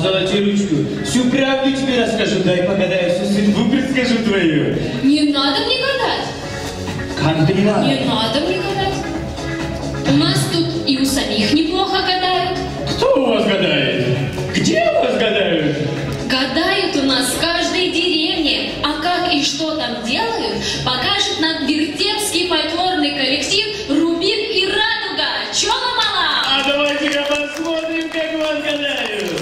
золоти ручку. Всю правду тебе расскажу, дай погадаю, всю судьбу предскажу твою. Не надо мне гадать. Как это не надо? Не надо мне гадать. У нас тут и у самих неплохо гадают. Кто у вас гадает? Где у вас гадают? Гадают у нас в каждой деревне. А как и что там делают, покажет нам Вертепский фольклорный коллектив «Рубин и радуга». Чё ломала? А давайте-ка посмотрим, как вас гадают.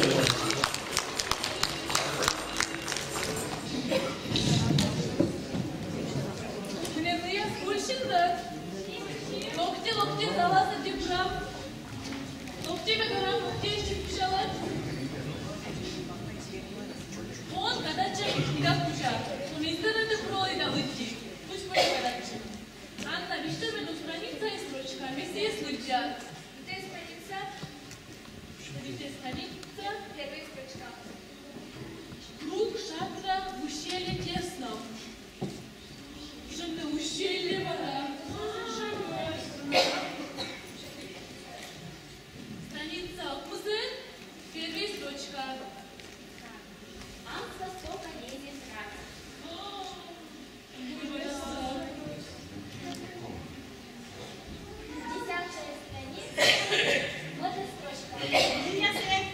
Локти залаза держав. Локти бегара, локти еще пишалат. Он гадача книга пуша. Он интернете пролида лыти. Пусть моя гадача. Анна, вишь мен страница и строчка. Все случат. Где страница? Где страница? Первая строчка. Круг шатра в ущелье тесно. Что-то ущелье вода. Страница Кузен, первая строчка. Анса сока лезет рак. Десятая страница. Вот и строчка. Я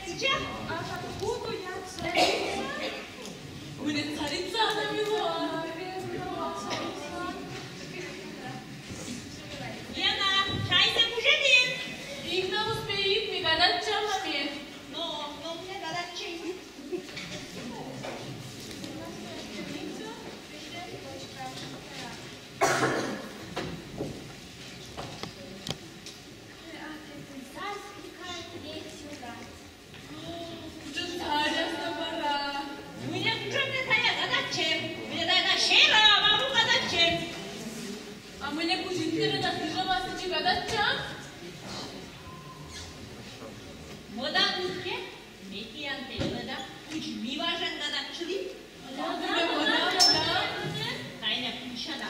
сейчас? Ага, буду я страница. Мне царица навела. Лена, чайся уже нет. Их на успеет, мне гадать чамами. Но мне гадать чей. А мне кузинтеры достижала гадача? Модан ülke Metiyen Tela'da 3 mivajan gadakçılık. Modan. Kaynak inşada.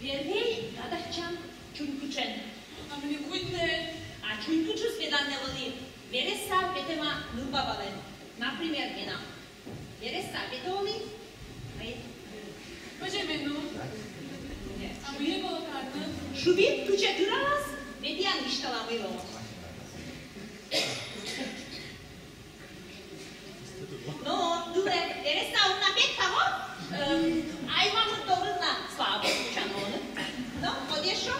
Вервей гадачам чункучен. А мне куйте. А чункучу свиданневали. Вереса петема нурбабален. Например, гена. Вереса петоли. Почему? А мне было карта. Шубин туча дуралас. Медиан ишталамыло. Но, дуле, вереса он напет того? Айвамы добрына слабо учаноны. Но, подешо?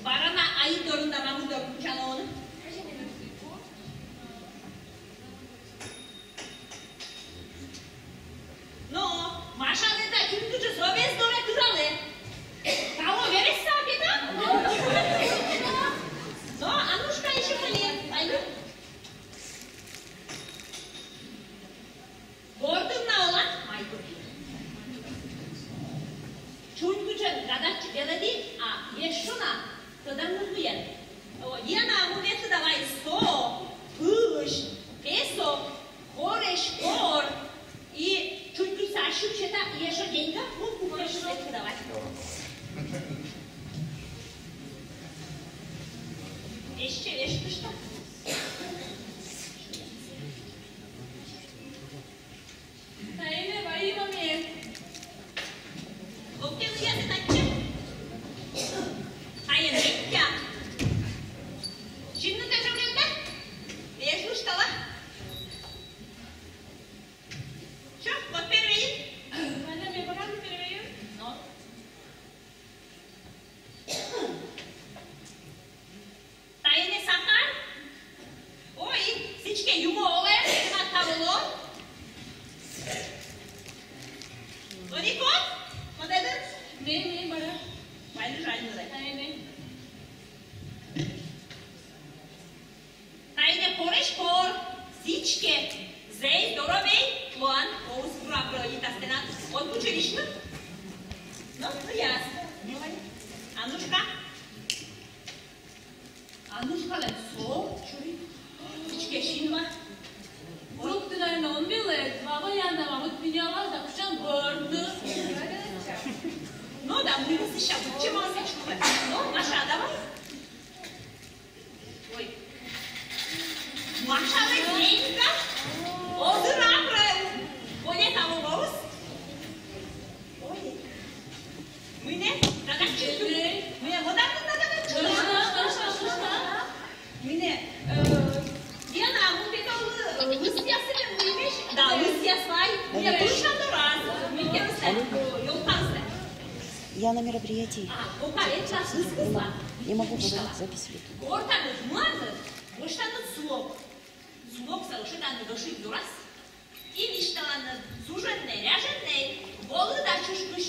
Barana ayı dorunda mamur dorun uçanoğunu. No, Maša neda kümdücü sobez dore duralı. Kavo veres sapeta? No, Anuška işi mali. Ayı. Gördün ne olan? Ayı. Çunkücün gadakçı deledi, a yeşuna. Тогда нужно я на амулеты давай 100, пыш, песо, хореш, хор и чуть-чуть Сашу что-то еще деньга, вот купишь это давать. Еще что? Тайны бои момент. Окей, я не начну. Hayır, ya. Şimdi de çok evde. Вежу штала. Что, вот первый? Она мне богато первый. Но. Тайны сахар. Ой, сичке юмове, на таволо. Орикот? Вот это? Не, бара. Майли жальнула. Тайне пореш пор, сичке, зей, доровей, луан, оус прапро и тастенат. Он кучеришно? Ну ясно. Анушка? Anuşkalar soğuk çürük. Hiç geçin var. Gruptularına 11 yıl. Baba yanında Mahmut Binyalar da kuşan gördü. No da birisi şapıkçı mı seçtiler? No aşağıda var. Ой. Машава деньга. Одыра Оля там голос. Ой. Мы не догадчики. Мы вот так догадчики. Мы не я на мутикал лысьясымен мыймеш. Да, лысьясвай. Я пушанды раз. Мы кепстен. Ёлтанстен. Я на мероприятии. Не могу говорить, запись веду. Ортаны мазы, выштаны слог. Слог совершенно души дурас. И виштаны суженный, ряженный, голы да чушкыш.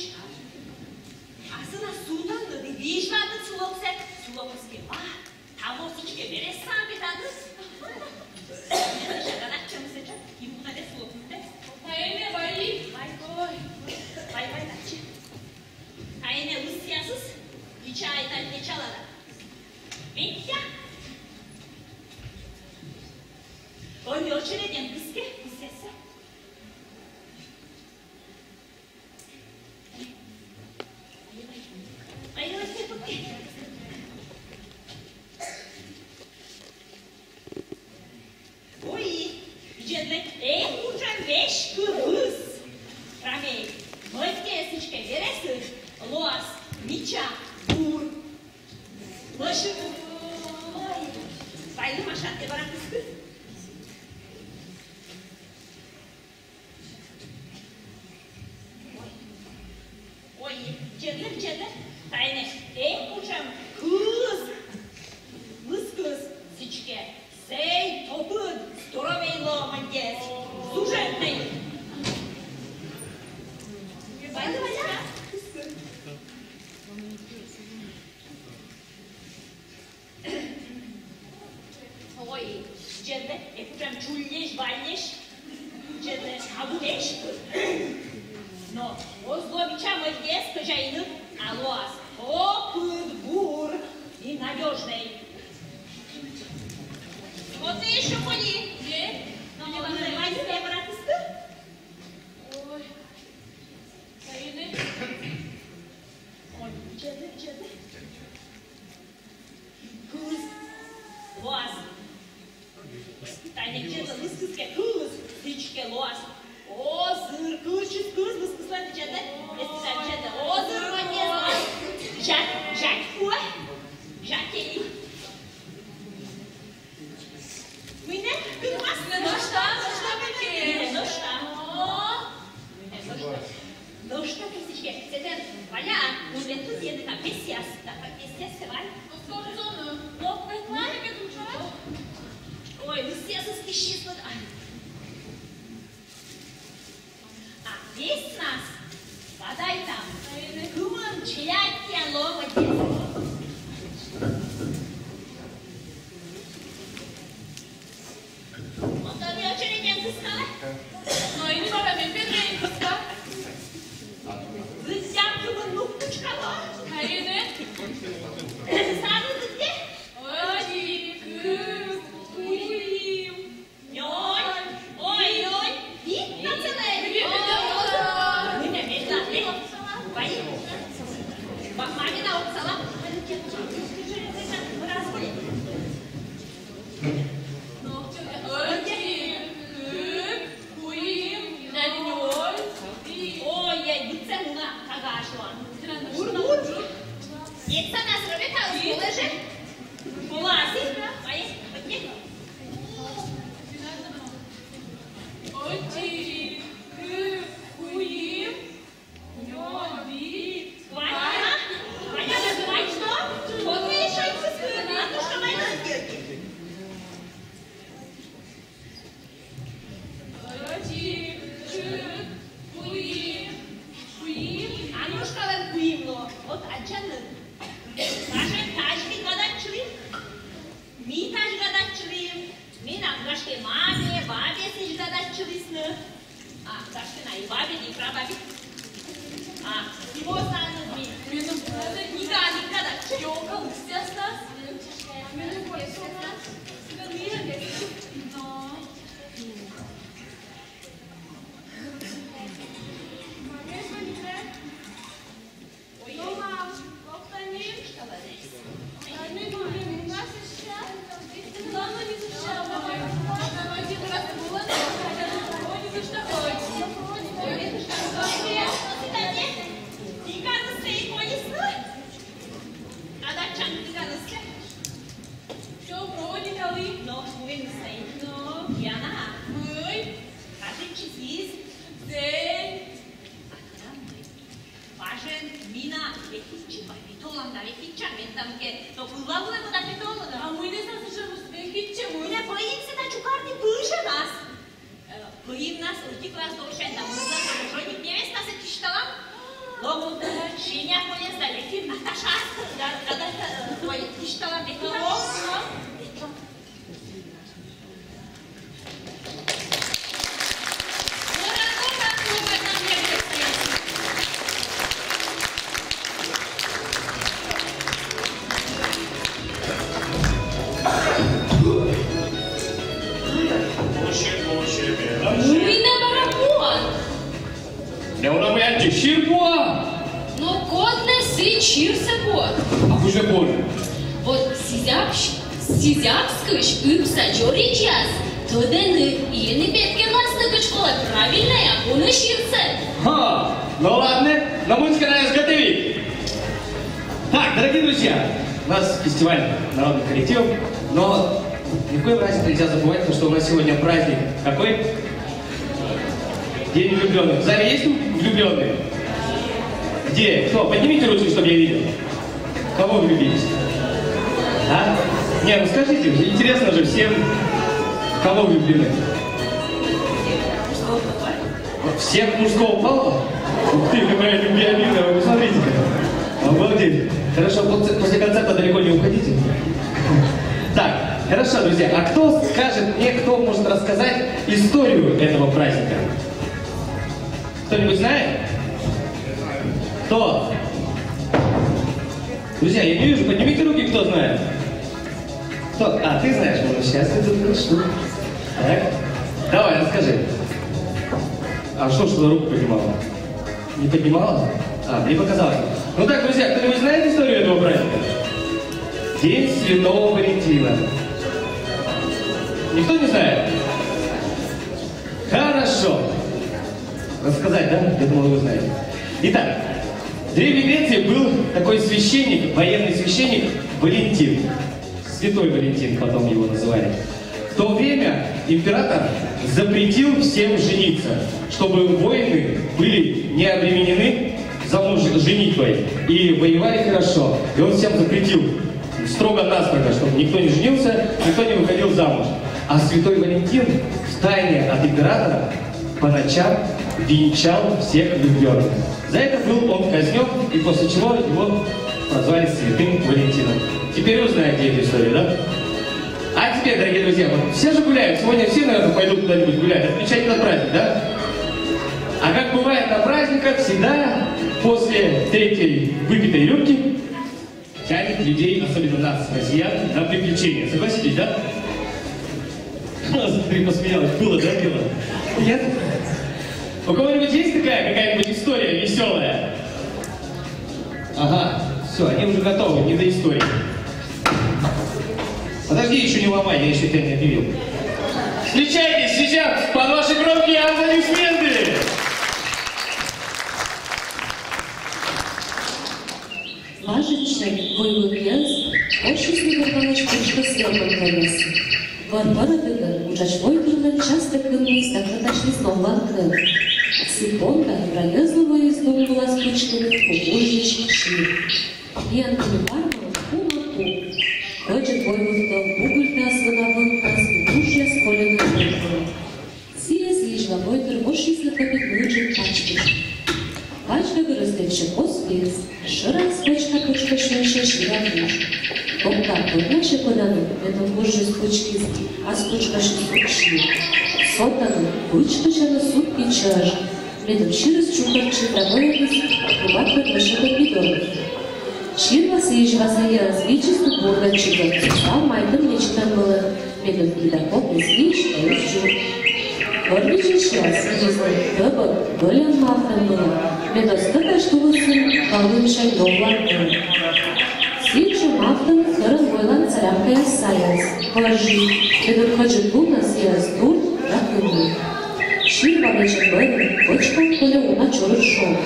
А сына суданды, виштаны слогсе, слогске, того сичке берес сам битадыс. Не зашаганак чем сечет, ему надо слогнуть. Айне, бай. Бай, дачи. Айне, лысьясыз, ича айтан не чалада. Митя. Он не очереден кыске, кысясы. Айне, все пути. Ой, джедлек, уже вещь кыргыз. Рамей, мойте сычке вересы, лоас, мича, бур. Başı... Ay! Sayılım aşağıya bırakmışsın. Oy! Cedler. Tayne. Kuşam. Kız! Kız. Сичке. Сей, опыт. Здоровей ломандес. Сужетный. Sayılım aşağı. Ой, джедле, прям чулеш, вальнеш, джедле, агулеш. Но, озлобича мальдес, кожайны, алоас, опыт, бур и надежный. Вот ты еще поли. Но не называй себя братисты. Ой, Саины. Ой, джедле. Куз. Loas. Tayne cedde lıskızke kız. Hiçke loas. O zır kırçız kız lıskızlar cedde. Eskiden cedde. O zır maniyaz loas. Jack kuy. Jack eli. Mine kırmaz. Noşta peki. Noşta. Noşta kızışke. Seden valla. Uletu yedi tam pesiyas. Taka pesiyas seval. Скоро зону. Но прикладывай душа. Ой, вы все соскищисты. А здесь нас, подай там, куман чляйте ломати. Вот он не очереден пускай. Но и не пора мне перейти пускай. Вы взяли бы ну пучкала. Карины. Сразу ты? Ой, куим. Ой, видно целое. Мы не медлили. Бои. Мамина отцала. Jetzt hat das Rebecca aus Polische. Polasi. Vai, pode. Oi, kuim. Yobi. Vai, vai, что? Вот вы еще и пускай. А то что мои делки? Kuim. А ну что вам куимло? Вот отчаянно. Başka taşlı gadatçılıyım. Mi taş gadatçılıyım. Mi namgaşke mame, babesi gadatçılısını. Taşkı nayi babi di prababi. Его знают ми. Никогда. Йога, устястас. Кажен, мина, вехичима, витоланда, вехича, метамке, то пулавлемо да витоланда. А мы не слышим вехичему. Не боимся да чукарни пыша нас. Боим нас, уртик раз дошен, да муза, жодник невеста се кишталам. Логу, шиня полезда, леким, ахташас, да, твой кишталам, леким. Но кот не сычирся кот. А уже позже. Вот сизяпскыш ыкса жоричас. Тодены ени петке ластыгы школа правильная, он ищирся. Ха, ну ладно, на музыка нас готовит. Так, дорогие друзья, у нас фестиваль народных коллективов, но ни в коем разе нельзя забывать, что у нас сегодня праздник. Какой? День влюбленных. В зале есть влюбленные? Где? Кто? Поднимите ручку, чтобы я видел. Кого влюбились? А? Не, ну скажите, интересно же всем, кого влюблены? Всех мужского пола? Ух ты, какая любвеобильная, вы посмотрите-ка. Обалдеть. Хорошо, после концерта далеко не уходите. Так, хорошо, друзья, а кто скажет мне, кто может рассказать историю этого праздника? Кто-нибудь знает? Кто? Друзья, я не вижу, поднимите руки, кто знает. Кто? А, ты знаешь, ну сейчас я тут начну. Так, давай, расскажи. А что ты руку поднимала? Не поднимала? А, мне показалось. Ну так, друзья, кто-нибудь знает историю этого праздника? День Святого Валентина. Никто не знает? Хорошо. Рассказать, да? Я думал, вы знаете. Итак, в Древней Греции был такой священник, военный священник Валентин. Святой Валентин, потом его называли. В то время император запретил всем жениться, чтобы воины были не обременены женитьбой и воевали хорошо. И он всем запретил строго-настрого, чтобы никто не женился, никто не выходил замуж. А святой Валентин в тайне от императора по ночам венчал всех влюбленных. За это был он казнен, и после чего его прозвали Святым Валентином. Теперь вы знаете эту историю, да? А теперь, дорогие друзья, вот все же гуляют. Сегодня все, наверное, пойдут куда-нибудь гулять. Отмечать на праздник, да? А как бывает на праздниках, всегда после третьей выпитой рюмки тянет людей, особенно нас, россиян, на приключения. Согласитесь, да? Ты посмеялась. Было, да, дело? Нет? У кого-нибудь есть какая-нибудь история веселая? Ага, все, они уже готовы, не до истории. Подожди, еще не ломай, я еще тебя не объявил. Встречайтесь сейчас под ваши громкие аплодисменты! Важечек, войлукез, ошисный горбалыч пучка сверху колес. Варвара дыган, учачвой дырган, часто кынный, стакраташный снова открыл. Сипонда, проезлого из дома была спичками, побуждичек шли. Пьянками барбаров, пу-ма-пу. Хочет войлуктов, бугульта свинавым, мужья с коленым дырком. Сия слишла войтер, ошисный капитнучек пачки. Пачка вырастет коспец, широк спочка пучка швейше швиракуш. Топка подначе подану, это божий спочки, а спочка швиракши. Сотану, пучка чана сутки чаж. Медом через чукарчи добавились, кубат подвышека пидоров. Чирва съезжала я развичисту бургачика, стал майком нечто было, медом кидаков и свич, а и чур. Горбичий час, если дыбок, долян мафтом было, медостыка штулысын, калыншай довланкын. Свичу мафтом, сырын бойлан царямкая саяс, положи, медом хочет бунас яс дур, ракынный. Чирва вечер бэрын, почком коля уна чурыр шоу.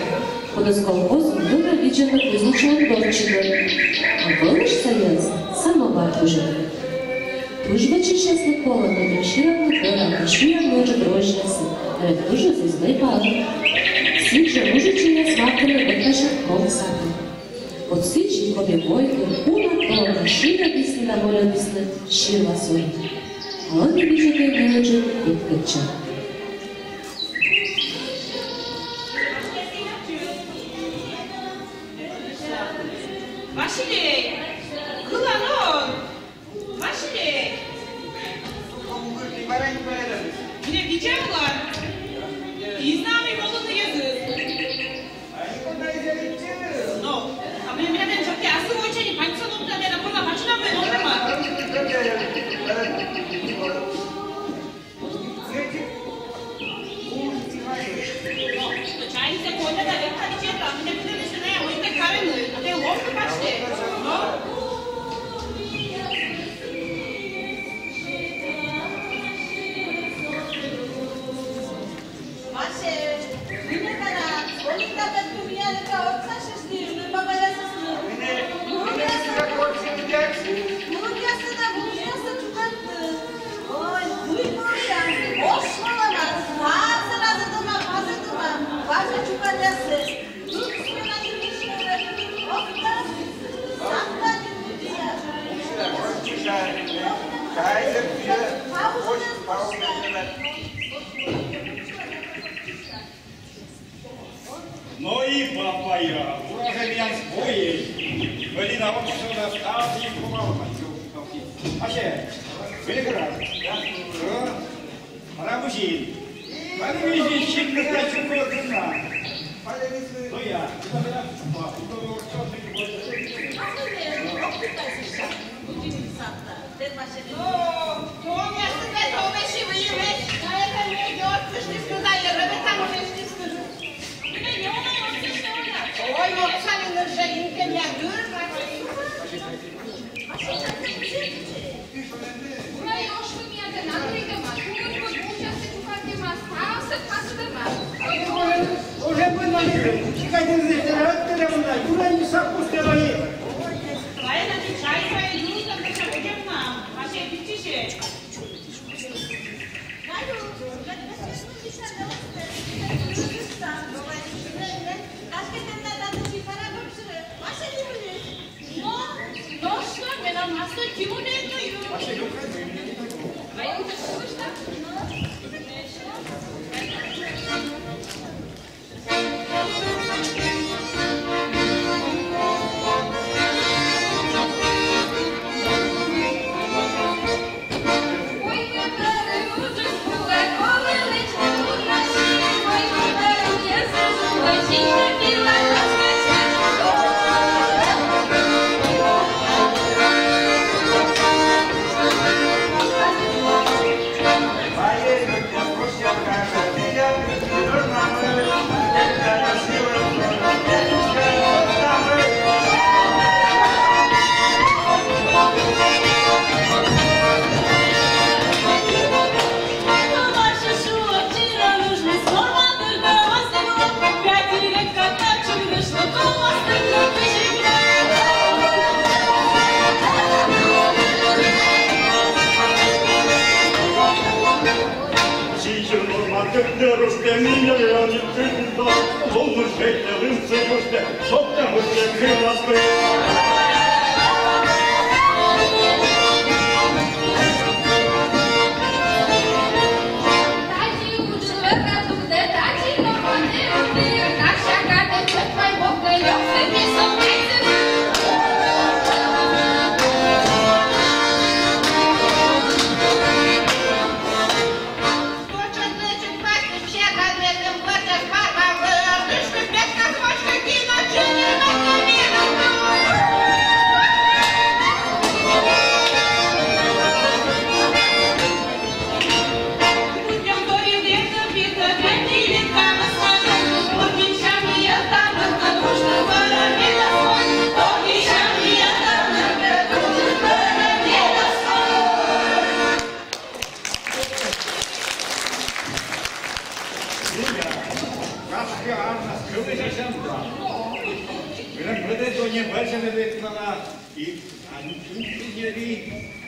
Куда с колхозом дура виджена кузнечного дорчика. А голыш саяс, самовар уже. Тужба чечесный коло, медом ширавный гора, ширавный уже дрожжасы, а это уже звездной пары. Сиджа мужичина сватана векаша колосата. От сичі кобівойки уна то шина пісні на воля пісни ширва сон. А вони біжати гелечі підкача. Василий! Куланон! Василий! Yine gidecekler. İznami yolunu yazır. No. Ama benim de çok ki asıl o çeni pançal oldu da da burada başına ben olur mu? Çayınıza koyda da bir tane çiğ tam ne kadar üstüne ya o yüzden karın ne oldu kaçtı. No. Ну и папая, урожай своей, были на вот что достал и помогал. А че, были грады, да? Рабочий, они видели, чем мы хотим кожуна. Ну я, Ой, вот сами на жаринке меня дурак. Уже мы на уже не сопустили. Твоя чай, твоя юза, ты что, идем нам? Вообще, пятище. No что, мне нам масса тюнет,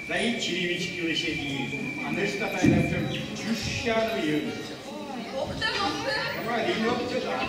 да и черевички лошади, а мы что-то это чущаную. Говори, вот сюда.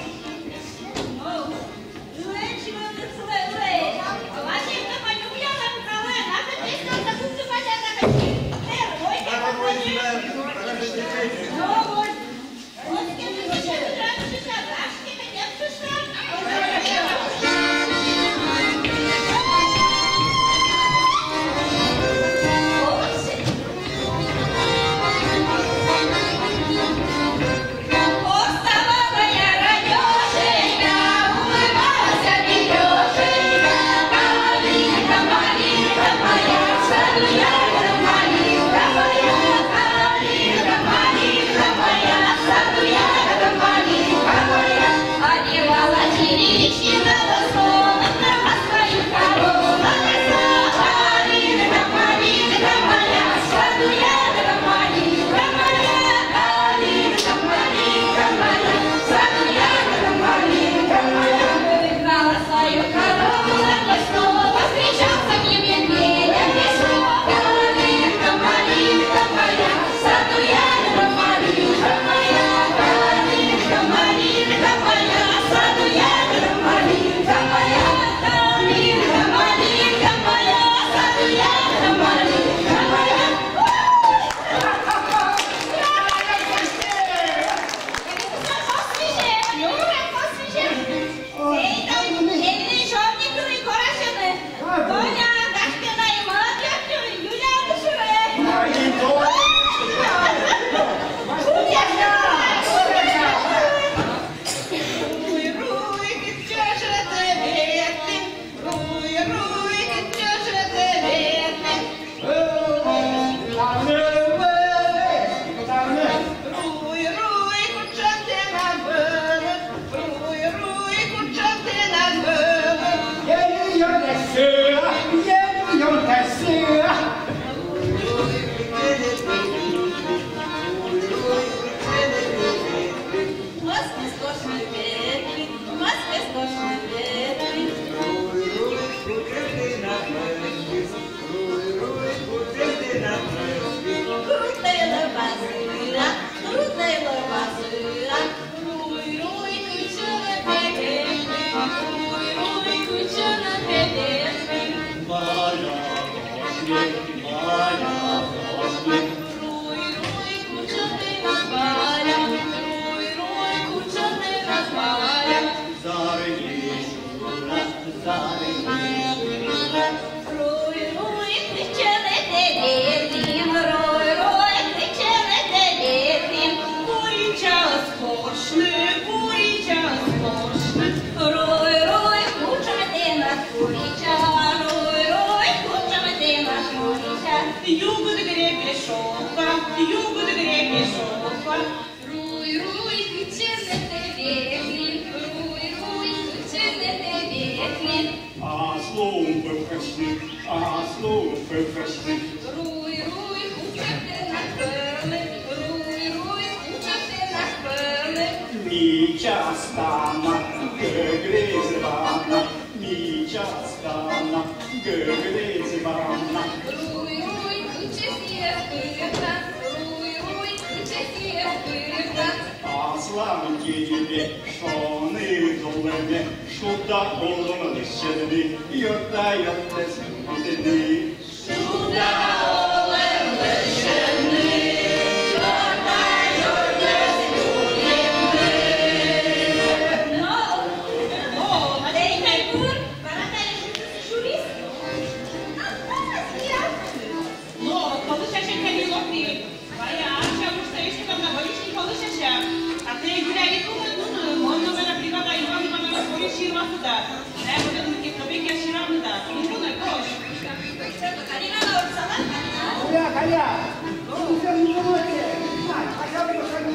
кучана пелешки. Маля, Руй, руй, кучати нас Валя. Руй, руй, кучати нас Валя. Руй, руй, кричалете летім, руй, руй, кричалете летім. Курі час пошли, курі час пошли. Руй, руй, кучати нас куріча, руй, руй, кучати нас куріча. Югод гребешовка, югод гребешовка. Руй, руй, кричалете летім, руй, руй, кричалете летім. Руй, руй, кучати нас перли, руй, руй, кучати нас перли. Мічастана, гризивана, мічастана, гризивана. Руй, руй, кучасія пирка, руй, руй, кучасія пирка. Аслан тебе, шони долеме, шуда олоны шедни, йота йота сюдни. Шуда олеме шедни, йота йота сюдни. No, madei mai bun, barata e șuris. No, polășea și că mi-l opri. Aia, așa, vârstă ești că mă văliți și polășea. A te gura e cum nu mă la privata i vam mă la pori și roată da. Ne am văzut că probekia și roată da. Nu bună coș. Carina la orțala. Calia, nu se numește. Așa vreau să nu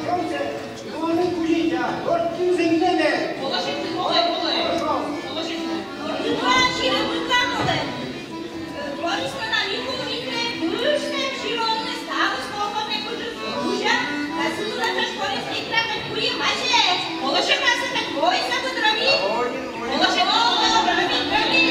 știu, nu culița, oricum se îndemne. Polășeți, polășeți. După și răbulcanule. Boris că la micu mică, bâște și române stavă scopă pe cujuja, dar sunt la ce școală sticla pe cuie mașe. Polășe ca să te voi să vă drămi. Polășe, drămi.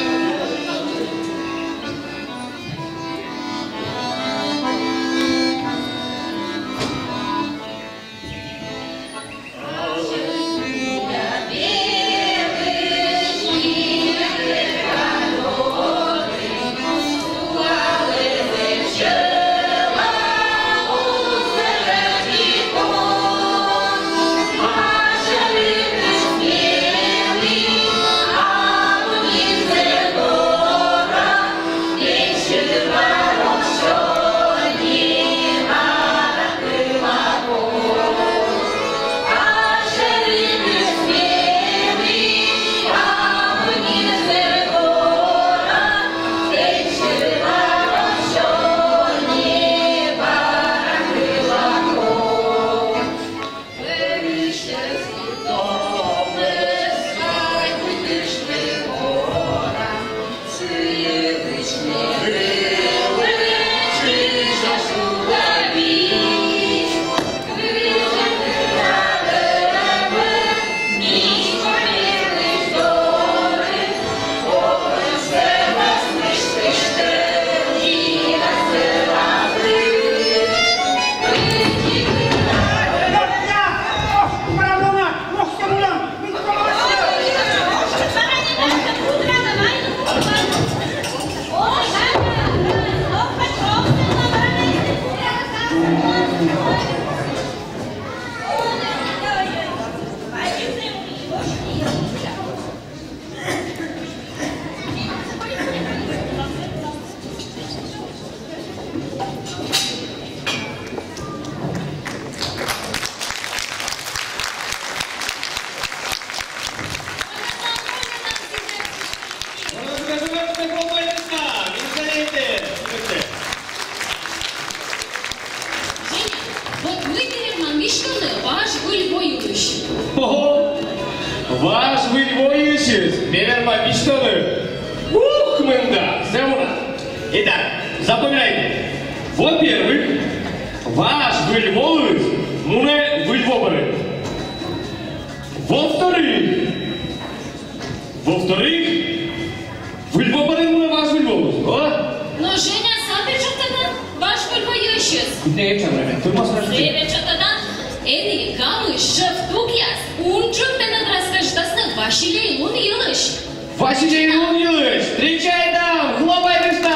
Ваш выльвоющий, Меверма Мечтаны. Ух, мында, Сеуна. Итак, запоминайте. Во-первых, ваш выльвоющий, муне выльвобары. Во-вторых, выльвобары муне ваш выльвоющий. Но Женя, сами что-то ваш выльвоющий. Ne çamreme, durmaz rastı. Себе что-то Эни камы шефтук яс, унчук тенен раскаждасны вашилей лун йылыш. Василий Леонидович, встречай там, хлопай места!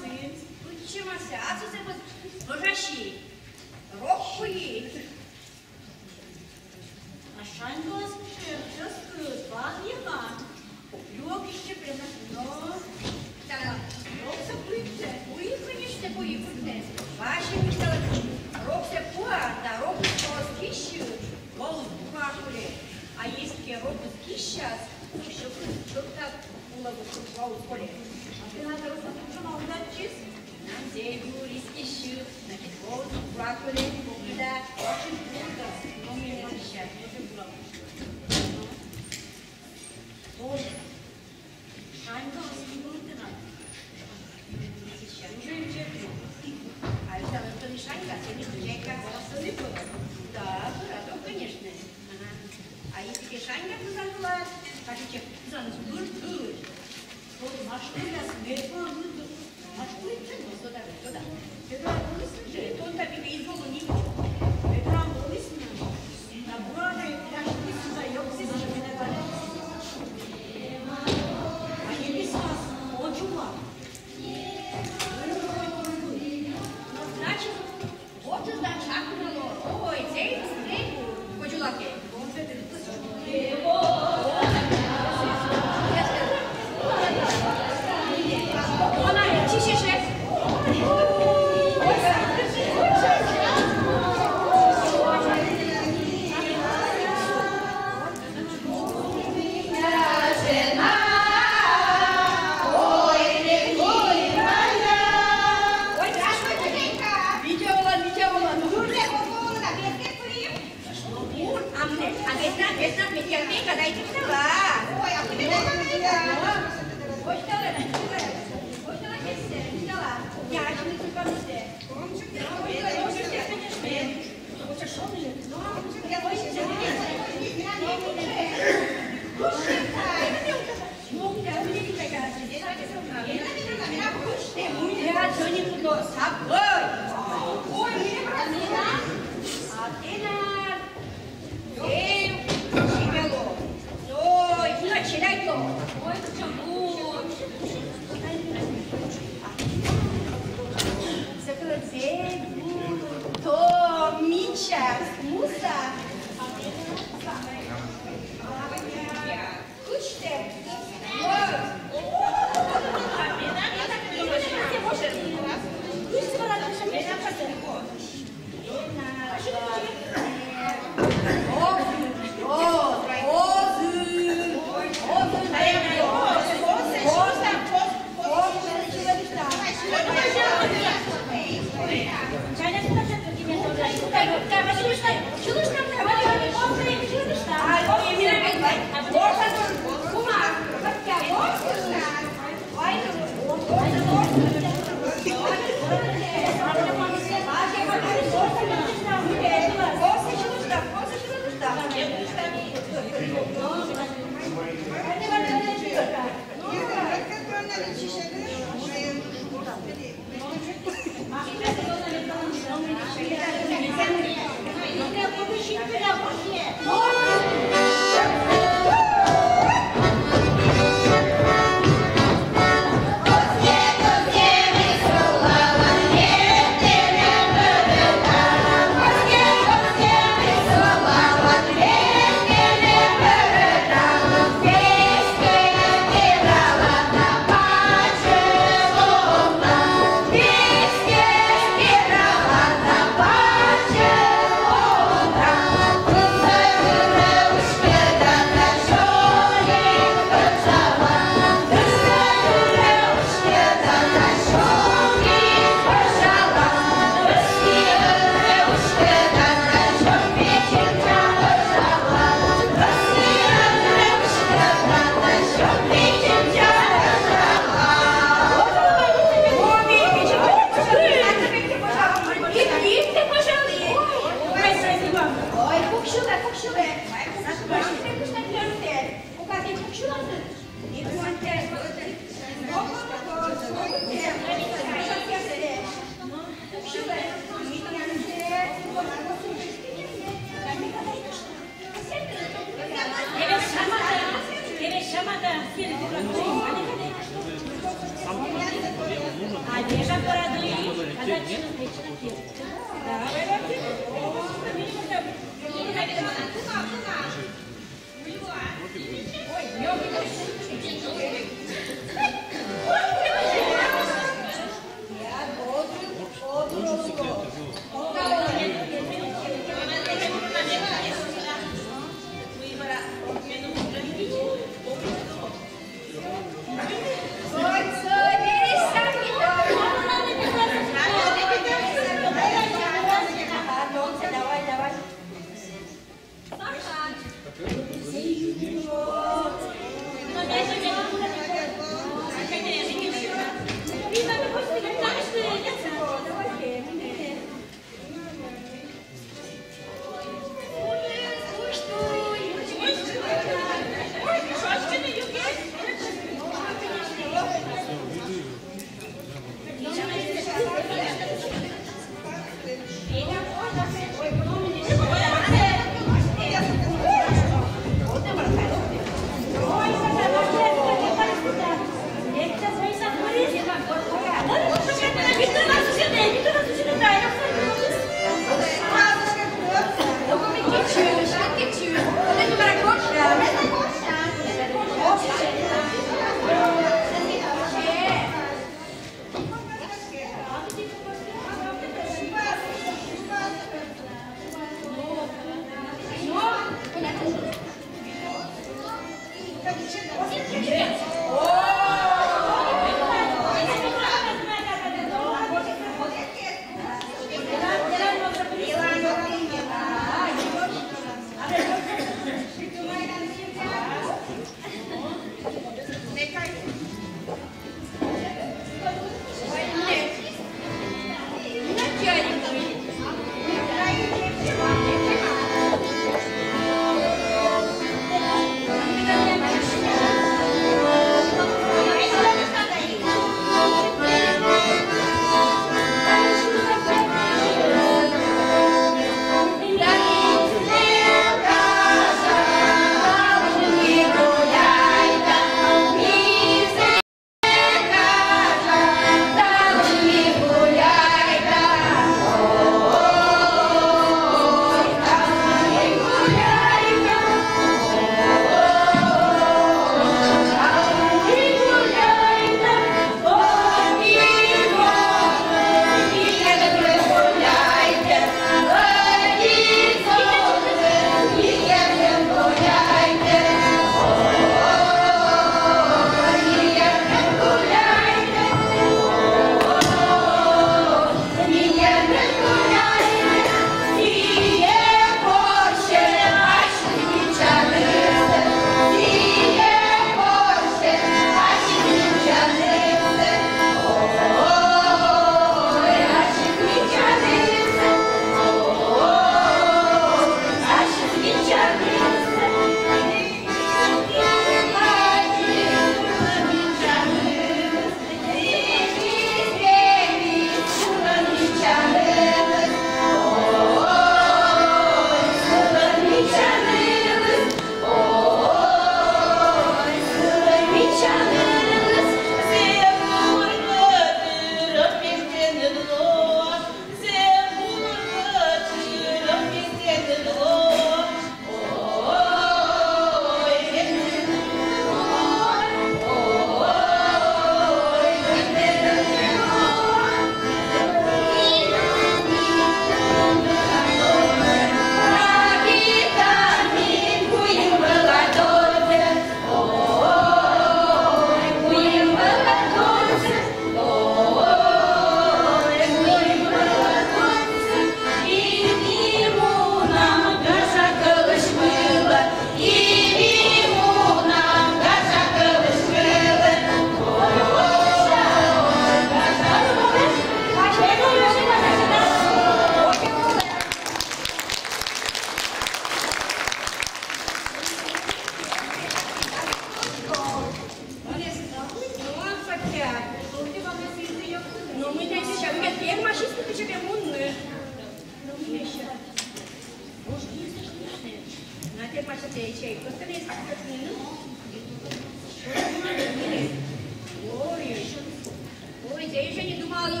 Ой, я еще не думала,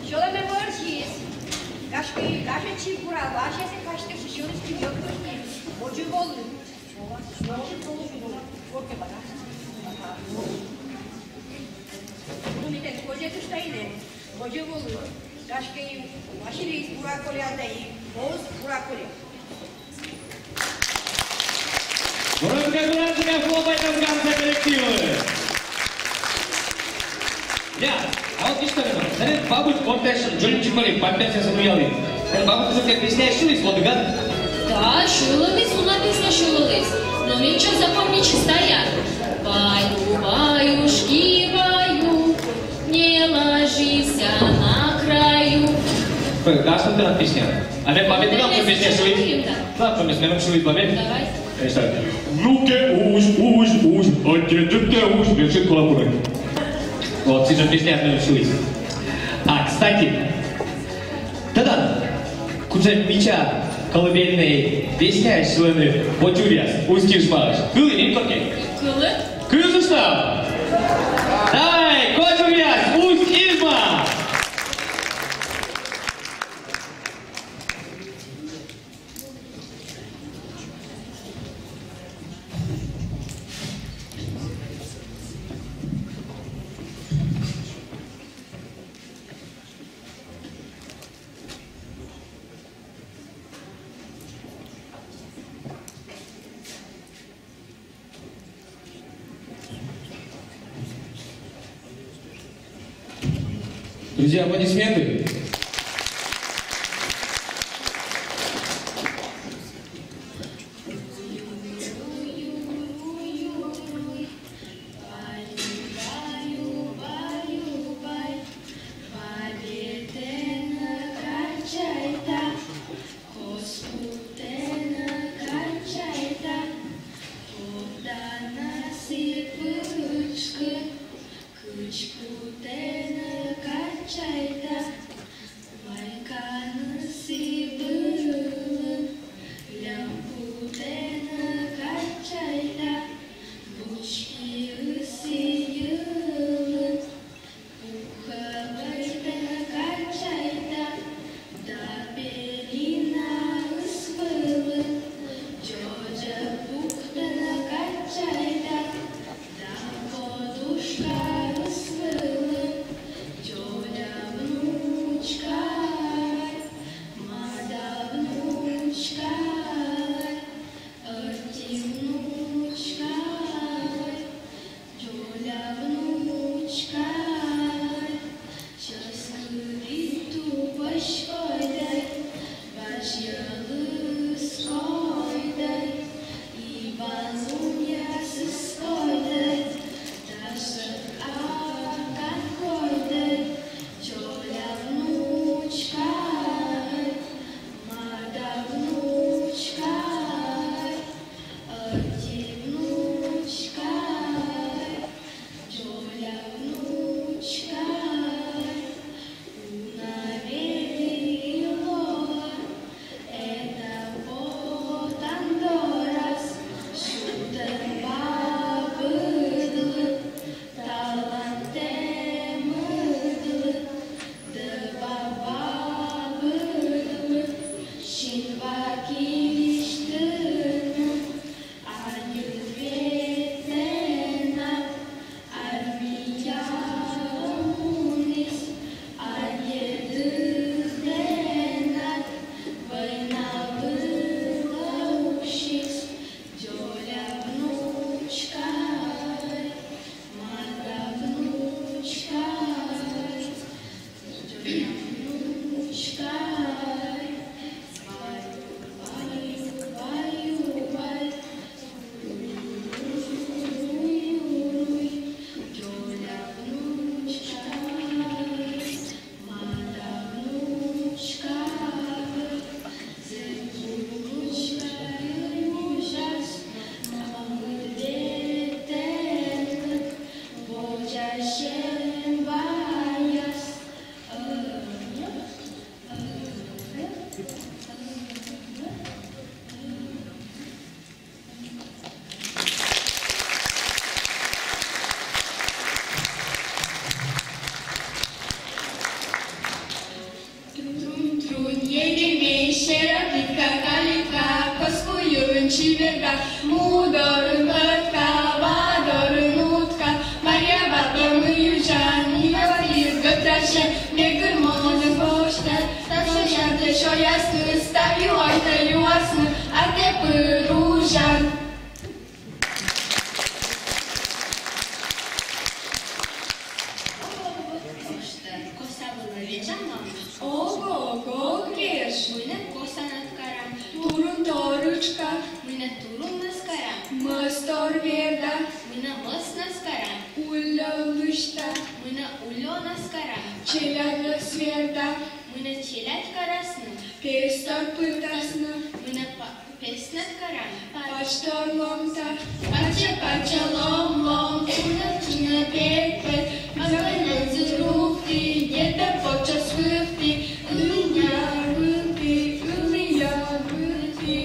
Şöyle borçluyuz. Kaşı çiğkura, başyası kaçtı, şişiyoruz ki yoktur ki. Bocu bolu. Bocu bolu bir bolu. Korke bana. Bunu bir de koca tuştaydı. Bocu bolu. Kaşkayı, başıyız Burak Kolya'dayı. Boğuz Burak Kolya. Громкогласные хлопайте в конце коллективы. Я, а вот что это? Знаете, бабушка, вот дальше, Джолин Чиколи, по 5 часов уяли. Бабушка, как песня шилась, вот гад. Да, шиловись, у нас песня шиловись. Но мне что запомни чистая. Баю, баюшки, баю, не ложись на краю. Да, что ты песня? А мне бабе дам песня шилась. Да, помнишь, мне шилась бабе? Давай. Ну-ка, уж, а где уж, решит колобурой. Вот, сейчас песня решилась. А, кстати, тогда, куда меча колыбельные песня шлены почуряс, устишь баш. Кылы, не коки? Кылы? Кылы что? Давай, почуряс, устишь баш. Друзья, аплодисменты. și verda, mudor în bătca, vador în utca, Maria babă mâiușa, nivă virgă trașe, negâr monă poște, stașoșa de șoiasă, staviu altă ioasă, arte părușan. Ого, греш. Mâine cosa născăram. Turun toručka, Mâine turun născăram. măstor verda, Mâine măs născăram. ulă lâșta, Mâine ulio născăram. celeagă sverda, Mâine cileatcă răsnă. pestor pântasnă, Mâine pesnă căram. paștor lomta, Pace lom lom. cine pepet, mazănăți rupti, dete pocea sfârti, îlia râti, îlia râti.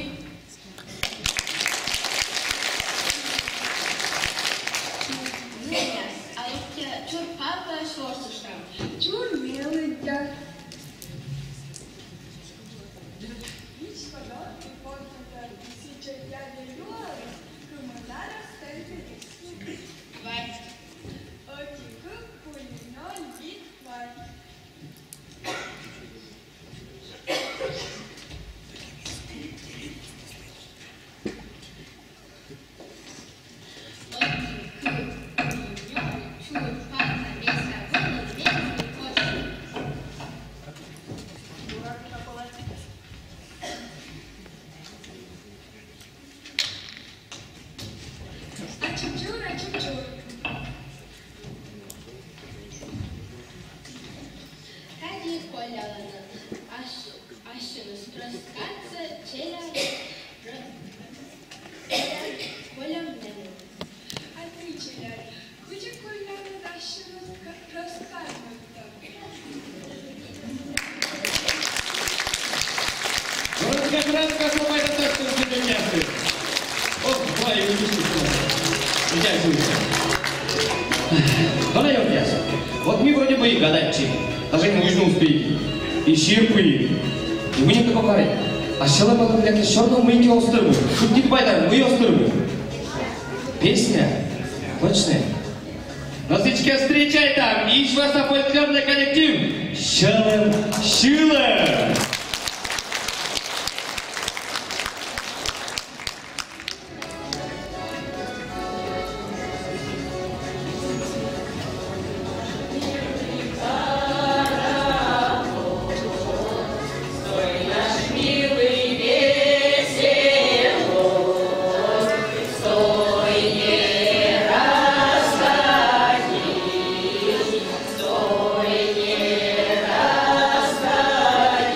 Zăias, alăptea ciur papă și orsuștam. Ciur mielый, да. Nici pădate pot să zice ea de lor, că mănarea stai feliz. Vai. Ochii cât pulinon vit vai. Ачу-чур, ачу-чур. Хади колялана. Ашыны спроскаться челя. Колям нему. А ты, челядь, куча коляна дащина рассказывать-то. Вот как раз какого это так, что ты меня слышишь. Ох, Валя, не дякую. Doamna Iotias, вот мы вроде бы и гадать чим, даже не нужно успеть. И щирпы, и мы не такой парень. А села потом для черного мы не островы. Шутник байдар, мы островы. Песня точная. Носички, встречай там, ищ вас на фольклорный коллектив. Шалом Шилом. Стой, не расстань.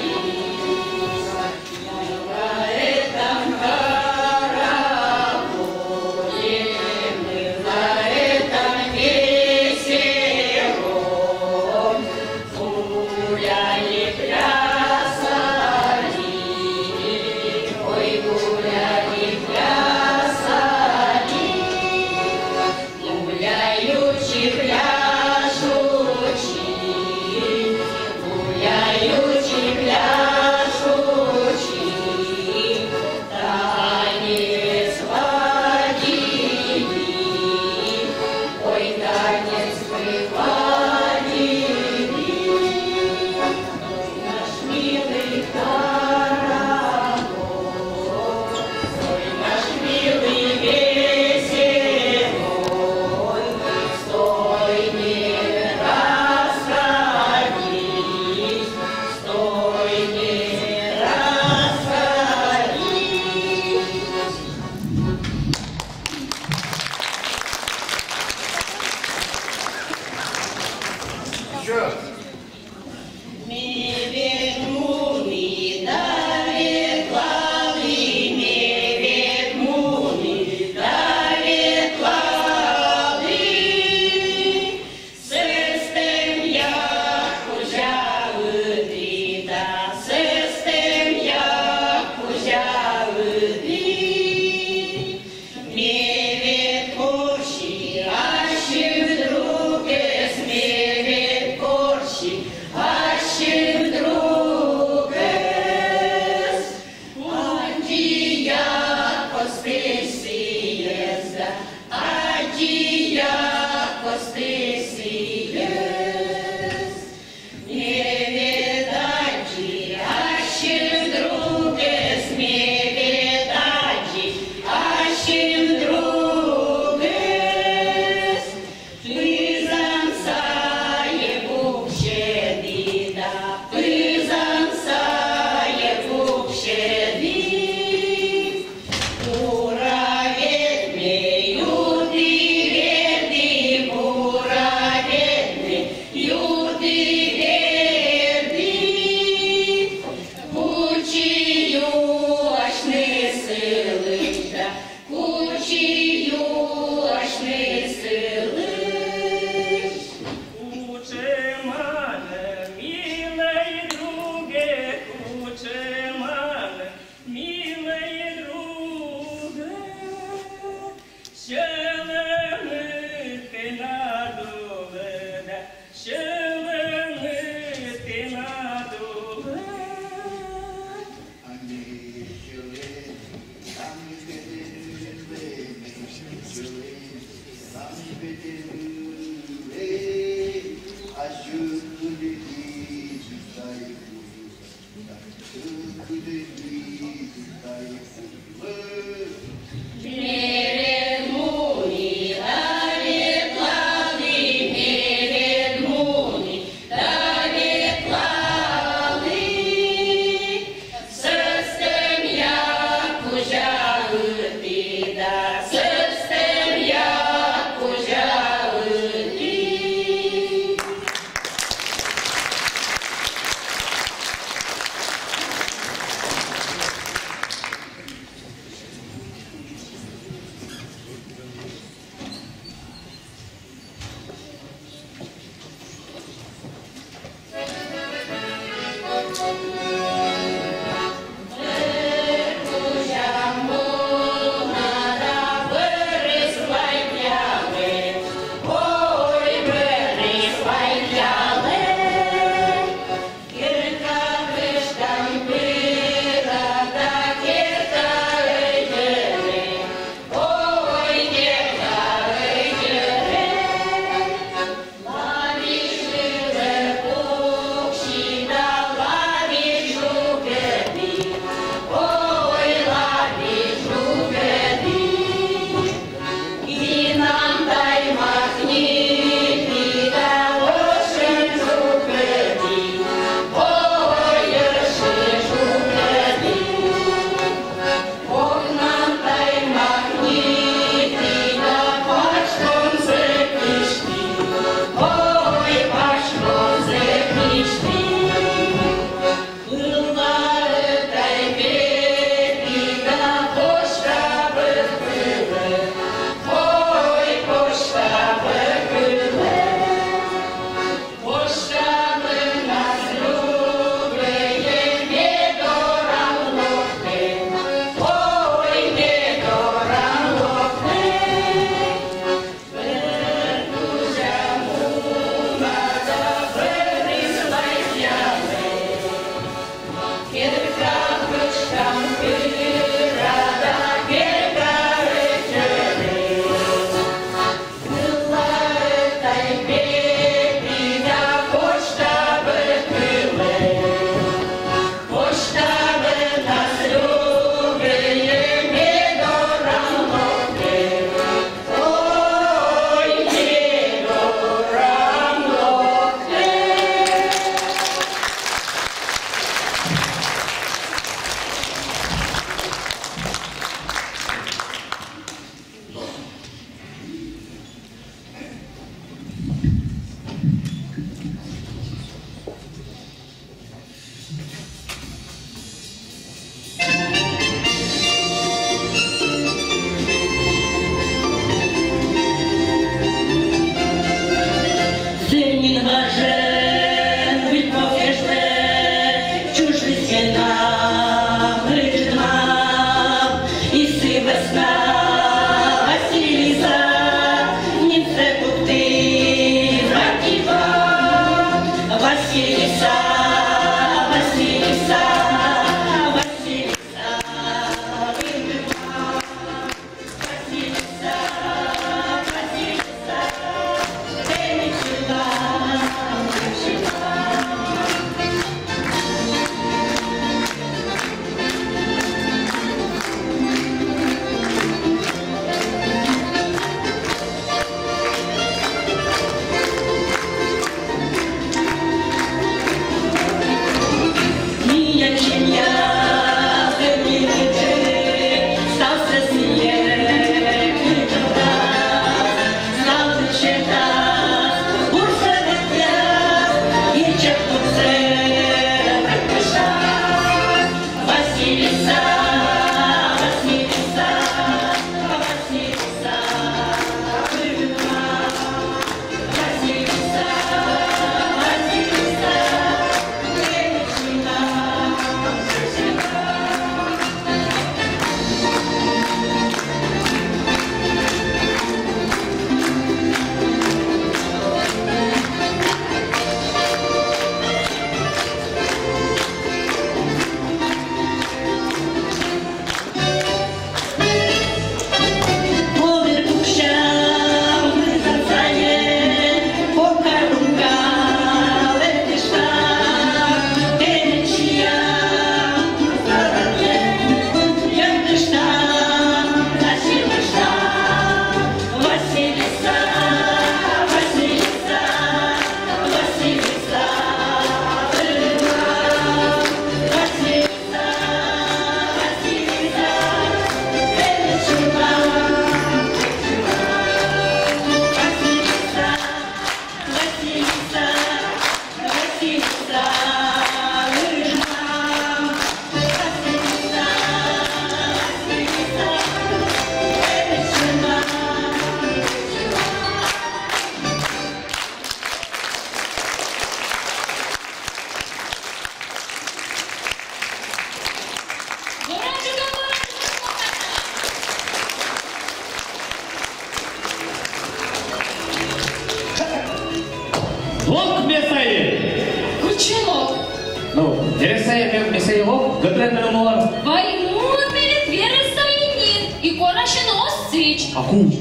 Акуч.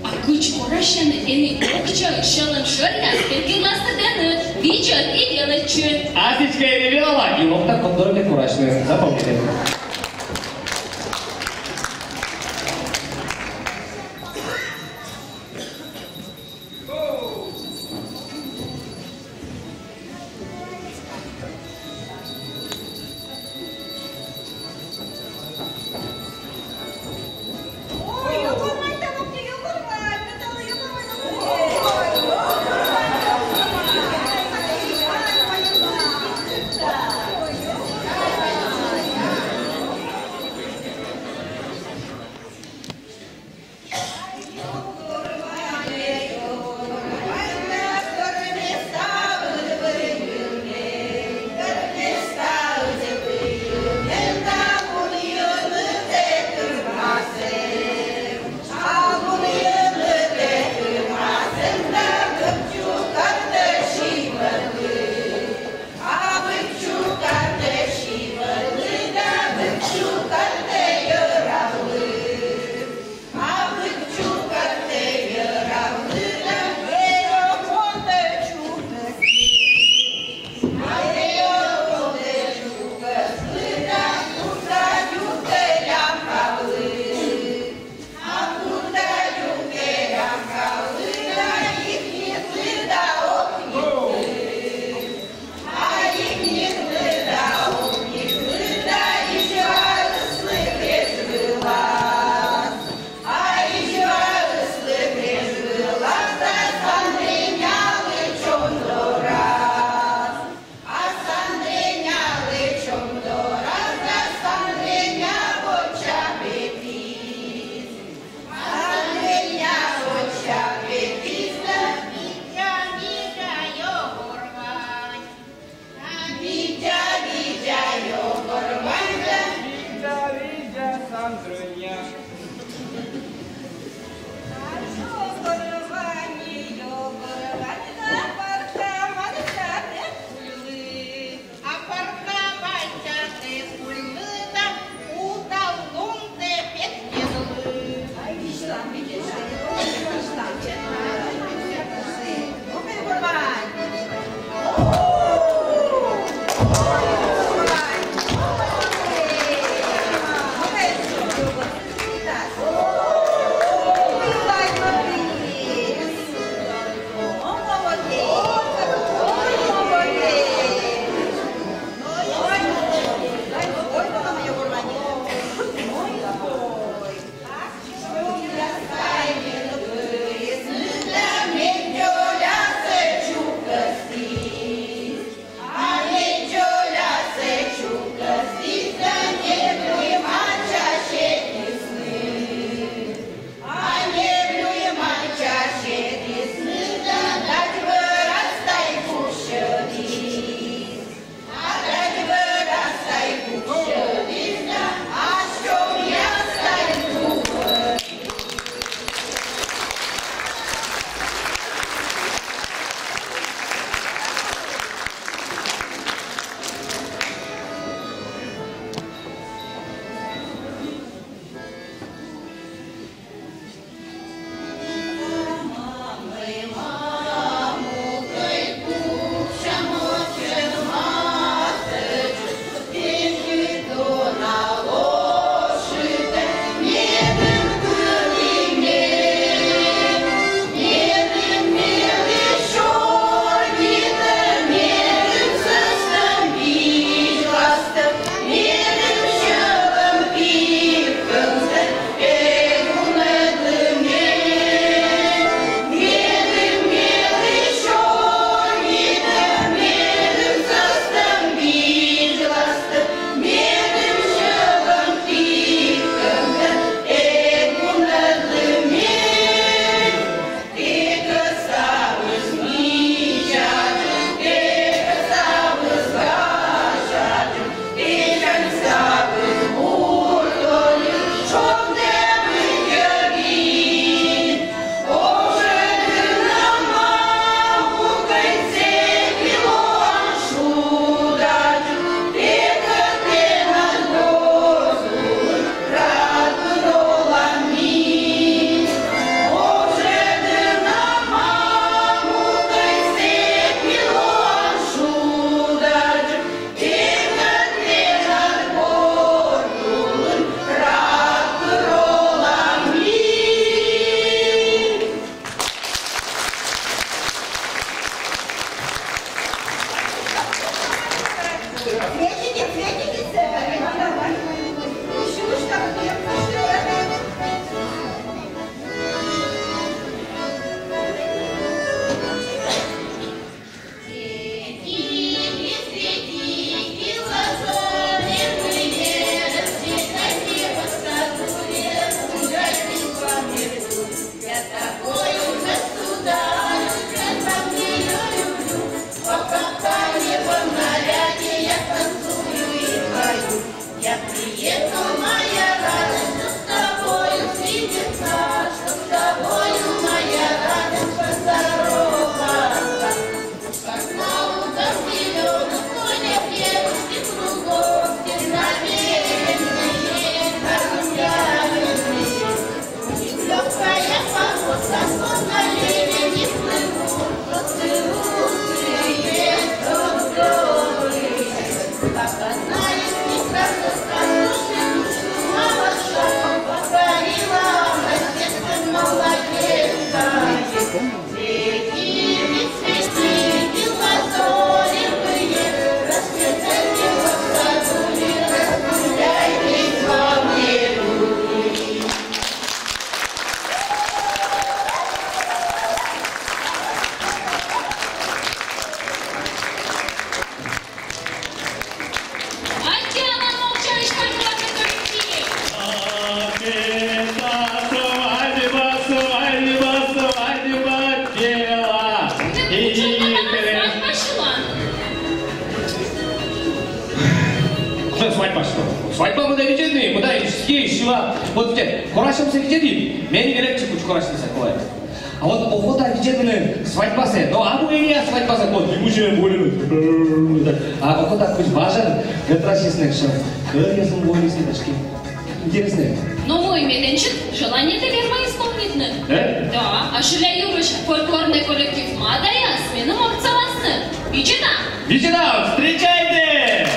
Акуч орашаны эми окча шалым шыря, перкиласты даны, бичат и делать чуть. Асечка и Ревела, и вот так поддорогать мурашную. Запомните. Свадьба что? Свадьба мы доведены, мы даем еще. Вот где, хорошимся ведены, мне не легче быть хорошимся кое. А вот охота ведены свадьба се, но абу и я свадьба се, вот ему более. А охота быть важен, это честно, что кырьясым более следочки. Интересно. Но мой меденчик, желание теперь мои исполнительны. Да? Да, а Шуля Юрыч, фольклорный коллектив Мадая, смену акцеласны. Вичина! Вичина, встречайте!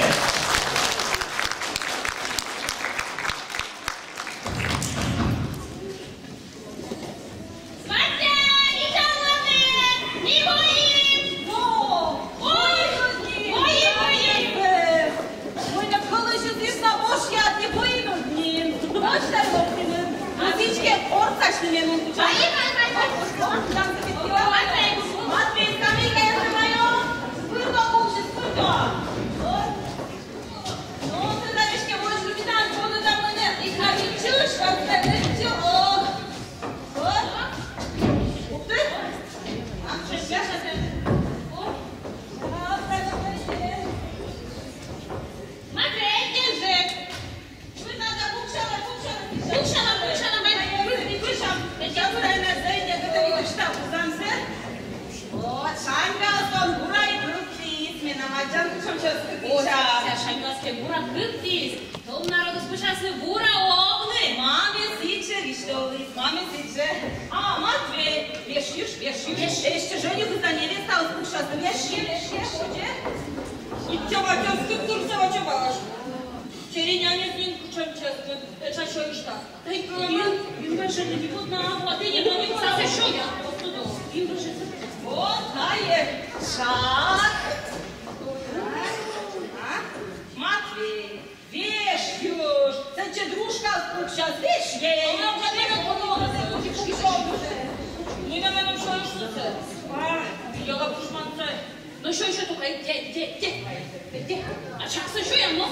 Ну что еще только? Где? А как сажу я, ну?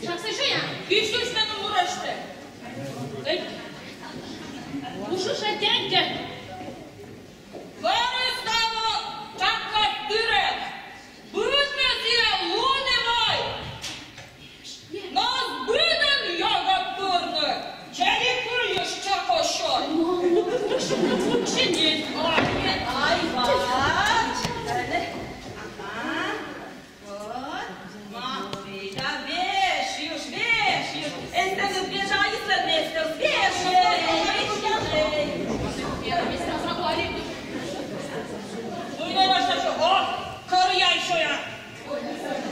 Как сажу я? И что с нами мурашь-то? Ну что ж, дядя? Вырастало, как дырек. Бытность я луны мой. Нас бытен я готовны. Черепы еще кошо. Ну, лучше нет. Ай, бать.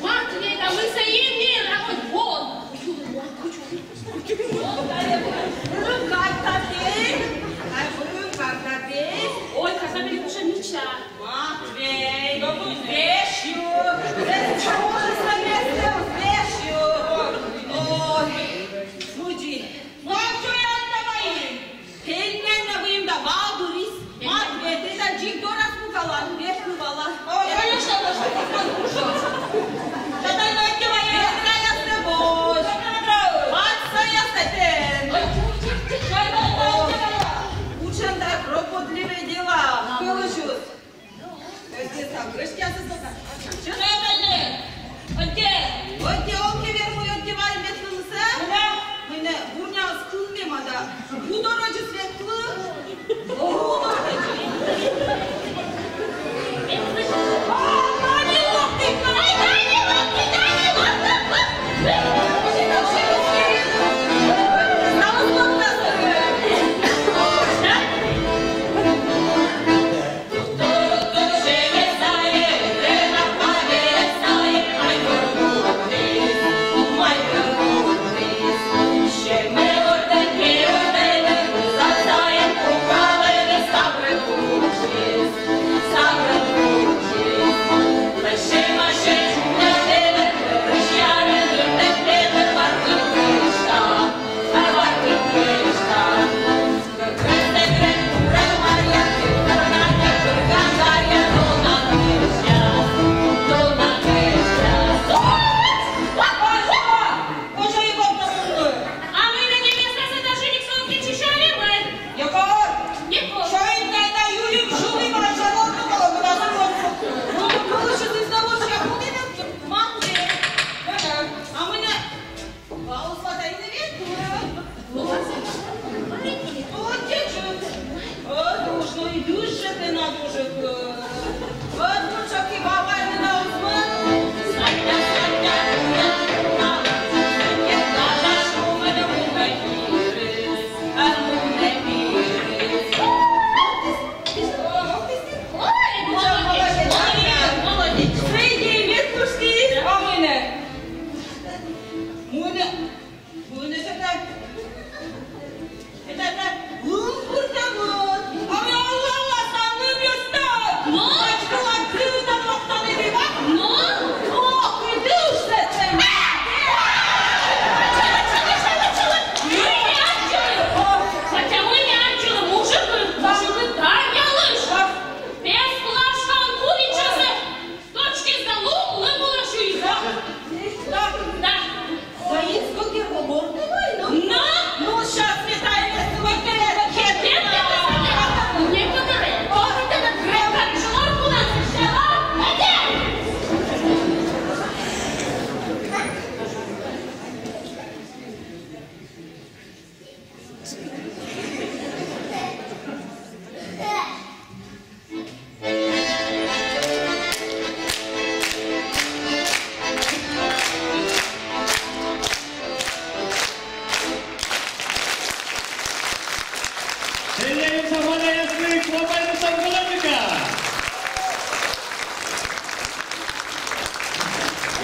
Матвей, да мы соединили, а вот вон. Ой, как она уже мечта. Матвей, ну будь вещью. Это чего же совместно вещью? Ой, суди. Ну, что я отдаваю? Пельмень вы им давал, дурис. Матвей, ты за джик до распугала, вешнувала. Ой, конечно, тогда не отдавай, я с тобой. Матца, я с тобой. Учим так кропотливые дела. Положусь. Что это? Где? Вот где он вверху, он девай вместо носа?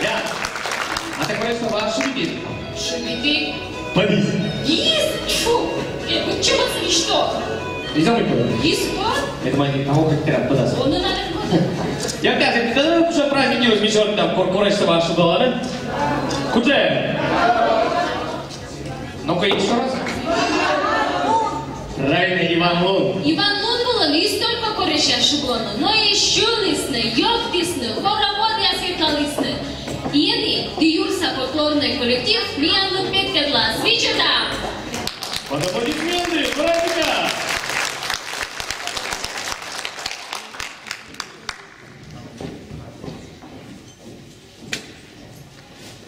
Да. А такое слово шумит. Шумит. Побис. Есть? Фу. Вы чего за что? Идем и куда? Есть пар? Это мои того, как ты подаст. Он надо куда? Я опять, когда уже праздник не возьмешь, там куркурочка ваша была, да? Куда? Ну-ка еще раз. Правильно, Иван Лун. Иван Лун было не только кореща шублона, но и еще лисны, ёгтисны, хороводы осветлолисны. Иени, диюрса фольклорный коллектив, Миян Лун Петкадла. Свичата! Аплодисменты, братика!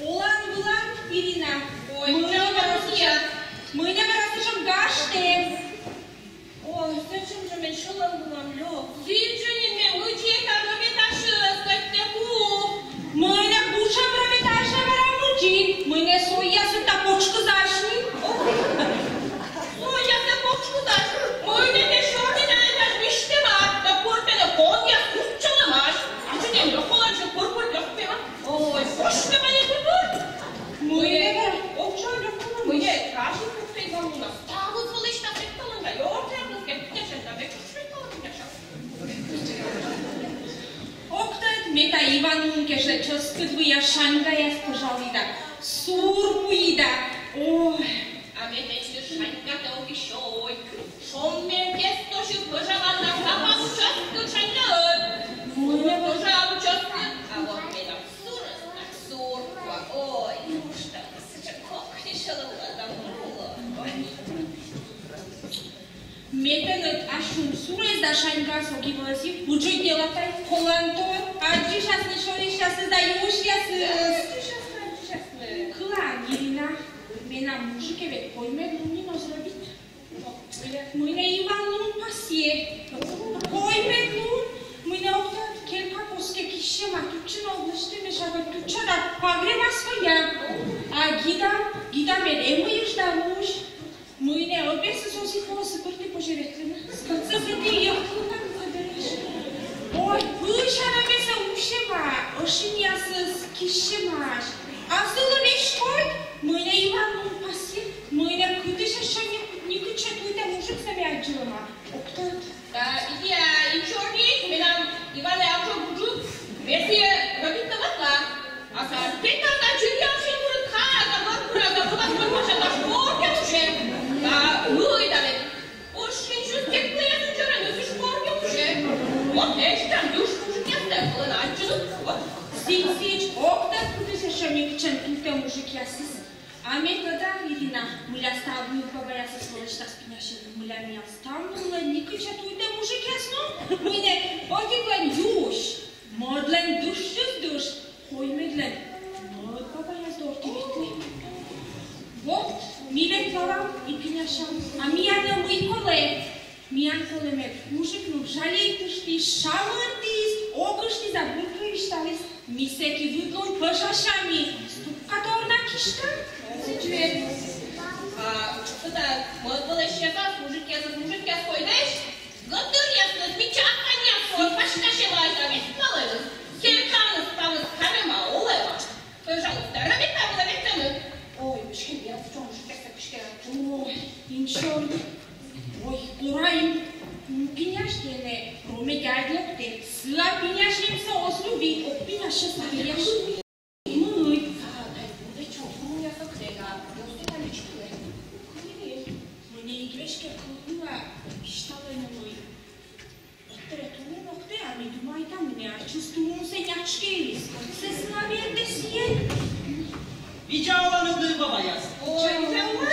Улан-Булан, Ирина. Ой, мы не расслышим гашты. Ой, зачем же мне шулан-булан, лёг? Зичунин мен, лучи, как робиташи, скотняку. Мы не кушаем робиташи, варамучи. Мы не соясы тапочку зашни. Соясы тапочку зашни. Мы не пешёрни, не даже миштема. Тапортена кон, я кушала маш. А что не лёхола, что пурпур лёхпема? Ой, пошли мне пурпур. Мы не овчон лёхола. Мы не кажем, как ты вам у нас. А вот зволишь на фриктолон, да ёртя, ну скептичен, да век фриктолон, конечно. Октает мета Иванун, кеше, чёскот вы я шангая спожалида. Сурмуида. Ой. А мета если шанга, то еще ой. Шон мен тесто, что пожалал на запаху чёстку шанга. Мы не пожалу чёстку. А вот мета сурас, так сурква. Ой, ну что, сычакок не шалала, замнула. Метенет ашун сурес да шанга согивази, буджуй делатай колантор, аджи сейчас не шори, сейчас издаешь, сейчас клан, Ирина, мена мужике ведь поймет, ну не нозробит. Мы не Иван Лун пасе, поймет Лун, мы не октат келка коске кишема, тучина области мешавет, тучада пагрема своя, а гида мед эмуиш да муж. Мы не обесы сосифо сыпырты пожеветлена. Сколько ты ехал там заберешь? Ой, быша на беса ушева, ошиня с кишемаш. А в сылове шкой мы не Ивану пасе, мы не кудыша шаня не кучатуйте мужик себе отжилма. Октат. Да, и чёрник, мы нам Иваны авто буджут, веси робит на ватла. А за 15 чудящий мурка, за была спокойно на школке уже. А вы там, очень чувствуете, я вчера не школке уже. Вот эти там душку уже не оставила, начали. Вот. Сич, окна, куда еще не кчен, тут мужик ясис. А мне когда, Ирина, муля ставлю, побояться сволочь, спинящий, муля меня ставнула, не кча, тут мужик ясно. Мы не потеклен юж, модлен душ, хой медлен. Мод побояться дорти витли. Вот, миле плавам и пиняшам, а мияна мой коле. Миян коле ме мужик, ну жалей тышти, шалыртис, окышти забункли вишталис, мисеки выдлон пожашами, ступкаторна кишка. Сечует. Сюда, вот было щека, мужик я скойдешь, готовь ясно, меча коня, свой пашкашевай, завис, малый, келькану стал с харема, улева. Пожалуйста, робитам. Ой, почему я в том же так. Ой, ничего. Ой, курай. Пиняшкине, роме дядлокте. Сла пиняшкимся ослюби, о пиняшкимся пиняшкимся. Мы. Да чё, ну я соктега. Мне игрушки крутила, считала на мой. Оттретуне ногте, а не думай там, не чувствую се нячки. Се славите сие. Вичаула не бабаяс. Ой, вичаула?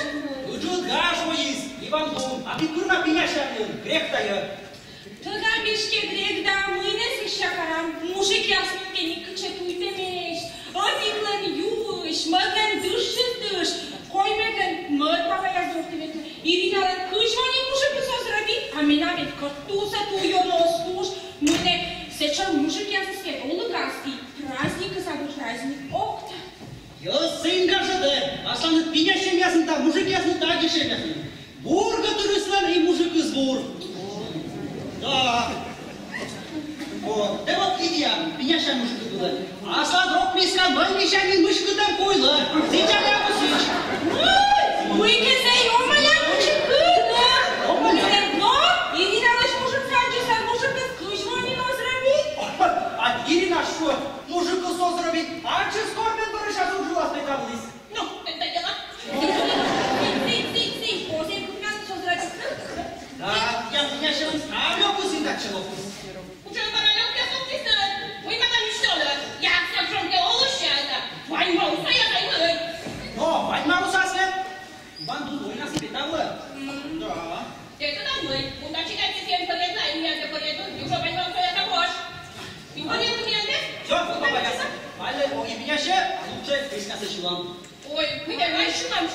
Уджу дашмо есть, Иван Лун, а ты курна пиняшарню, грех дая. Тогда бешке грех да, мы не сещакарам, мужик ясненько не кычатуйте меш. Одиклен юш, мăгэн душ, кой мегэн мăд бабаяс дохтиветле. Иринален кышвани мужик созраби, а меня ведь картуса туё нос мы не сечал мужик ясненько, улыгасти, праздник забыл праздник, окта. Я сын кажется, а станет пинящим ясно, да, мужик ясно, да, дешевле ясно. Бур, который слан, и мужик из бур. Да. Вот, да вот идеально, пинящая мужик была. Asta drog pisca bani nici ani mâși câtă puilă. Zicea mea cu zici. Uite să-i omălea cu ce câtă. Omălea? Nu? Irina lăși mujă frage să mujă că scâși mănii n-o zrăbit. A Irina șu, mujă s-o zrăbit. A ce scorpion bără și atunci la spectatul lis. Nu, te de la. Zi, o să-i până s-o zrăbit. Da, ia și lâns. Am eu puțin de ce l-a pus. Cu ce mă rău că s-o pisă. Uite mă miștolă. Ia să-mi frânte o ușează. Vai mă, să ia mai măi. No, vai mă rusască. V-am dus voi la spectacolă? Da. Te da măi, un cine se fie împăriet la Emilia de părieturi, eu și-o mai vreau să ia capoș. Împăriet cu mine de? Eu, cu băia să. Haide, o Emilia și atunci vezi ca să și luam. Oi, uite, mai și m-am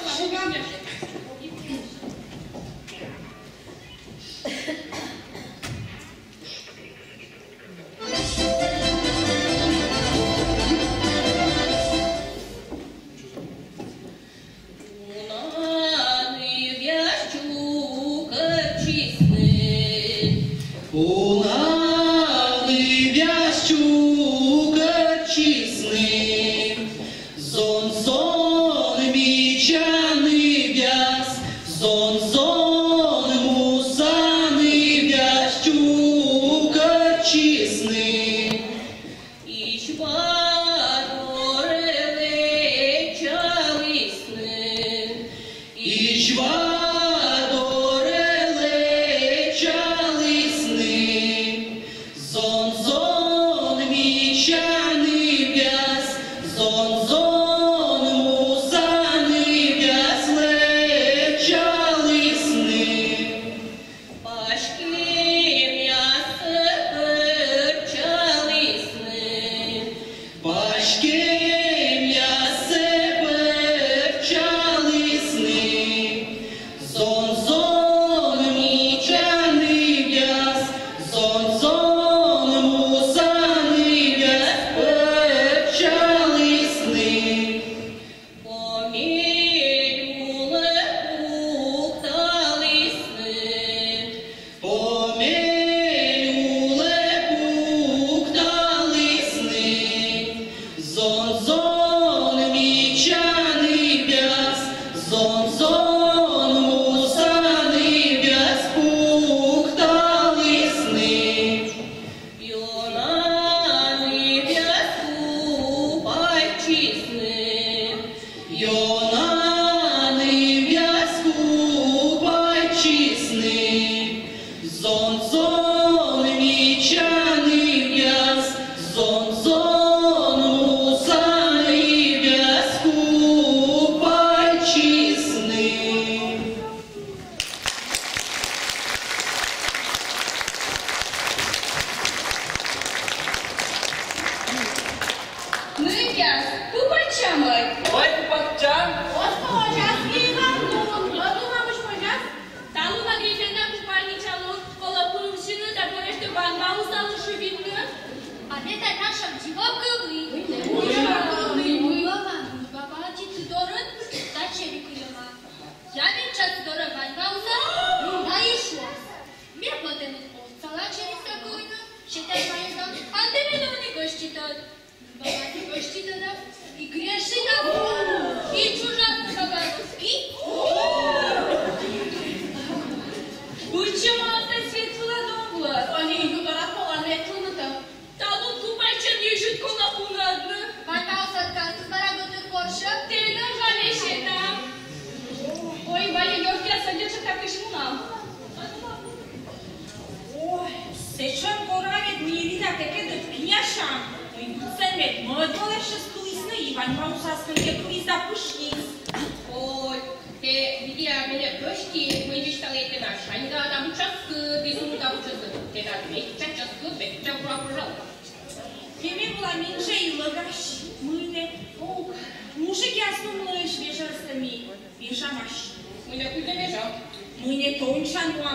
Mâine tończa była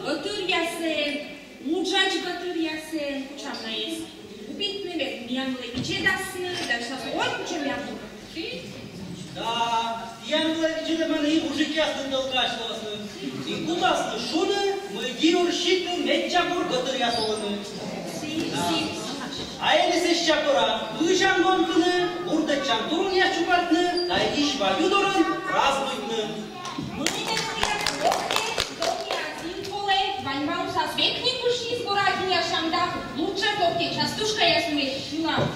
gătăria se, uģaģi gătăria se, kučām naies. Upintne bet mianule bičedasne, dar šta su oj kučem jamu. Da, mianule bičedamane i mужики astândălcașlăsă. I cuta stășună, măghiuri și cu mecea gătăria solănă. Si. А я не сещапора. Дуйшан гонкыны, бурдачан турун яшчупартны, да иш ваюдорын празднуйтны. Лучше топки, частушка я смещена.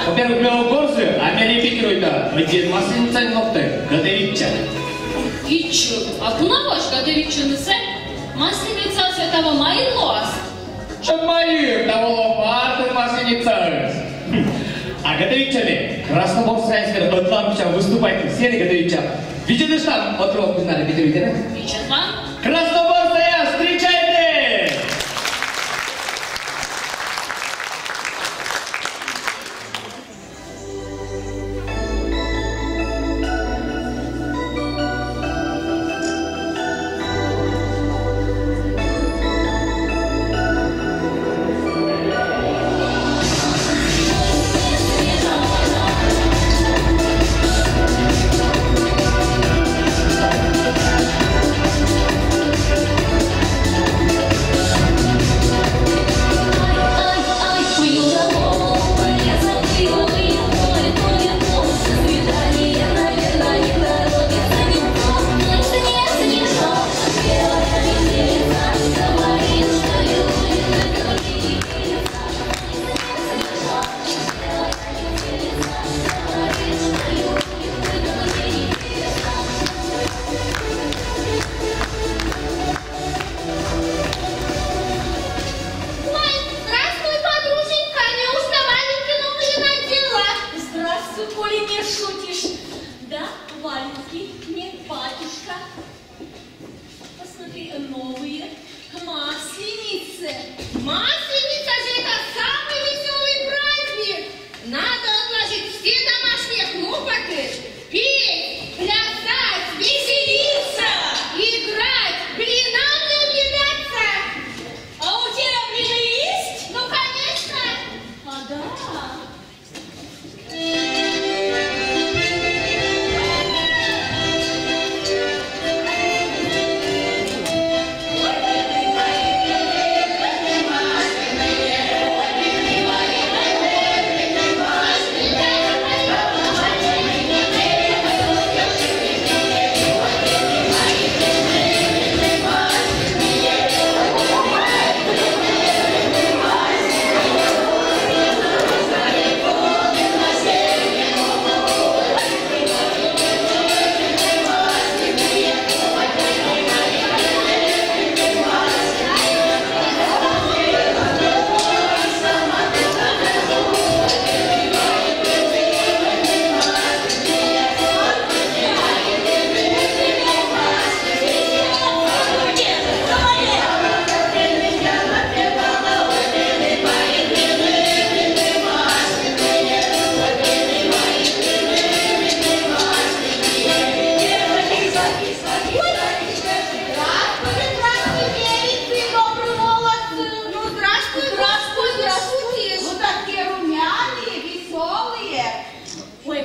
Во-первых, Белогорцы, а меня репетируют-то Медведь Масленница ногты, Годовича. И чё? А кунаваш Годовича несе? Масленница Святого Маилос. Что Маир, того лопаты Масленница. А Годовичами Красноборская Атлантича выступает в сцене Годовича. Видите, что там отрок не надо репетируете, да? Видите, вам? Красноборская, встречайте!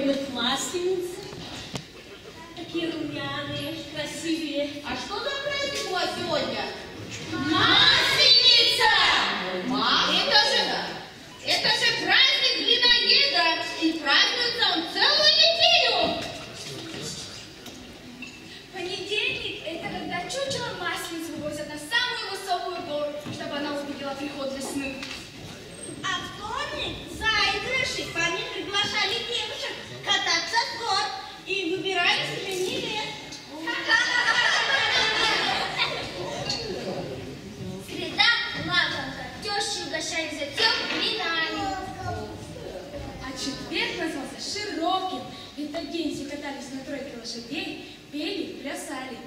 будут масленицы. Такие румяные, красивые. А что за праздник у вас сегодня? Масленица! Это же праздник блиноеда, и празднуется он целую неделю. Понедельник – это когда чучело маслениц вывозят на самую высокую гору, чтобы она увидела приход весны. А вторник – заигрыши. По ним приглашали девушек кататься с гор и выбирали себе невест. Среда – лакомка. Тещи угощали зятём блинами. А четверг назвался широким, ведь тот день все катались на тройке лошадей, пели, плясали.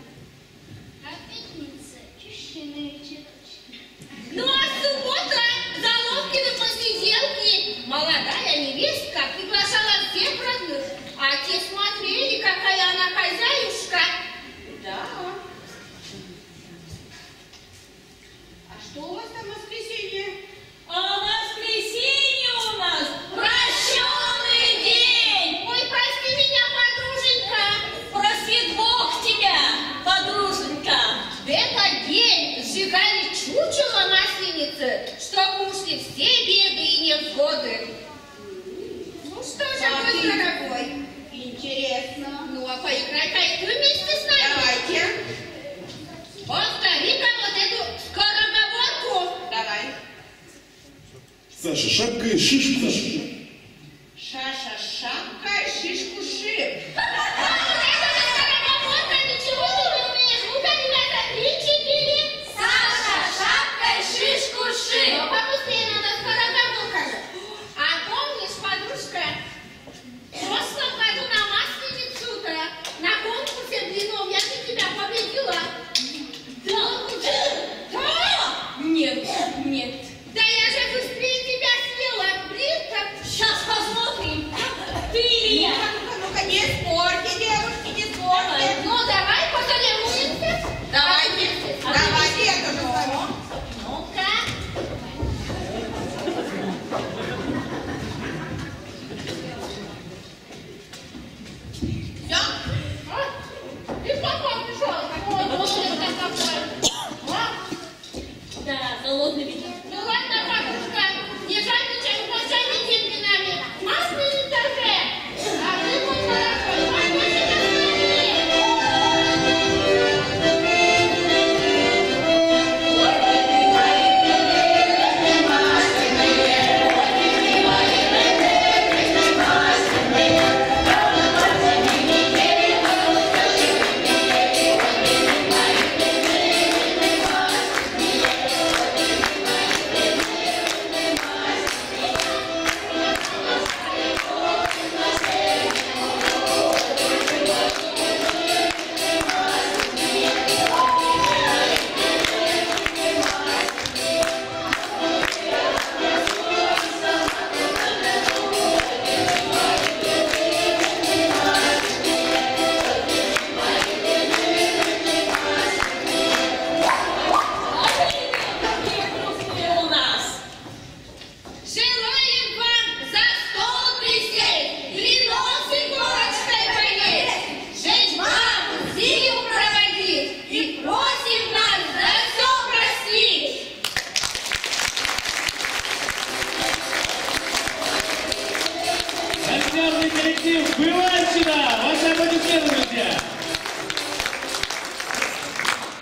А пятница – чищенные четочки. Ну а суббота – Головкины посиделки. Молодая невестка приглашала всех родных, а те смотрели, какая она хозяюшка. Да. А что у вас там в воскресенье? А воскресенье у нас прощенный день. Ой, прости меня, подруженька. Простит Бог тебя, подруженька. В этот день сжигали чучело масленицы, чтобы ушли все беды и невзгоды. Ну что же, мой дорогой? Интересно. Ну, а поиграй-ка и ты вместе с нами. Давайте. Повтори-ка вот эту скороговорку. Давай. Саша, шапка и шишку. Шаша, шапка, шишку, шип. Это скороговорка, ничего ты не умеешь. Ну-ка, ребята, 3-4. Саша, шапкой, шишку, шип. Ну, побыстрее надо скороговорками. А помнишь, подружка, в прошлом году на Масленицу-то на конкурсе блинов я же тебя победила. Да? Нет, нет. Да я же быстрее тебя съела. Блин-то. Сейчас посмотрим. Ты или я. Ну-ка, не спорьте, девушки, не спорьте. Ну, давай посоревнуемся. Давайте, давайте, я тоже с вами. Ну-ка. Все? Ты попал, пришел. Ой, голодный какой. Да, голодный видно. Ну ладно, бабушка, не жадничай, угощай детей блинами. Масленица же. А ты, мой дорогой, побольше коллектив «Бывальщина». Ваши аплодисменты, друзья.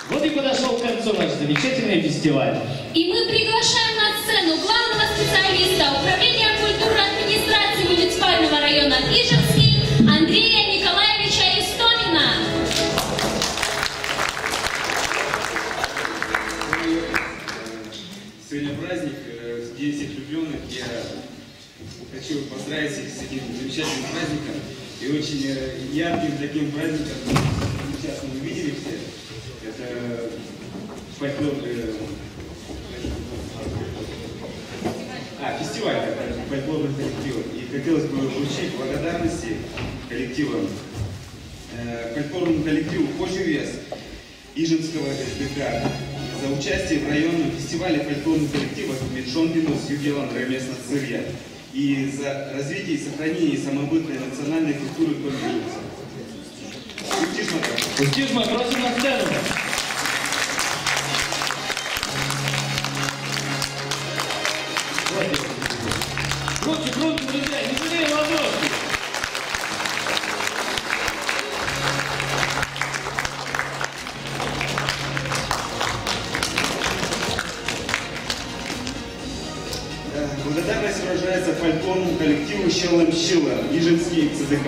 Вот и подошел к концу наш замечательный фестиваль. И мы приглашаем на сцену главного специалиста Управления культуры администрации муниципального района Ижевский Андрея Николаевича Истомина. Сегодня праздник, День всех влюбленных. Я хочу поздравить всех с этим замечательным праздником и очень ярким таким праздником. Сейчас мы увидели все. Это фольклор, фестиваль фольклорных коллективов. И хотелось бы вручить благодарности коллективам, фольклорному коллективу «Кожевес» Ижевского СДК за участие в районном фестивале фольклорных коллективов Медшонбину с Югелан Ремесна Сырья. и за развитие и сохранение самобытной национальной культуры Кольбинца. Устижма, просим на сцену. Громче, громче, друзья, не жалеем ладошки. Благодарность выражается фольклорному коллективу «Щелом-щилом» Нижинский ЦДК.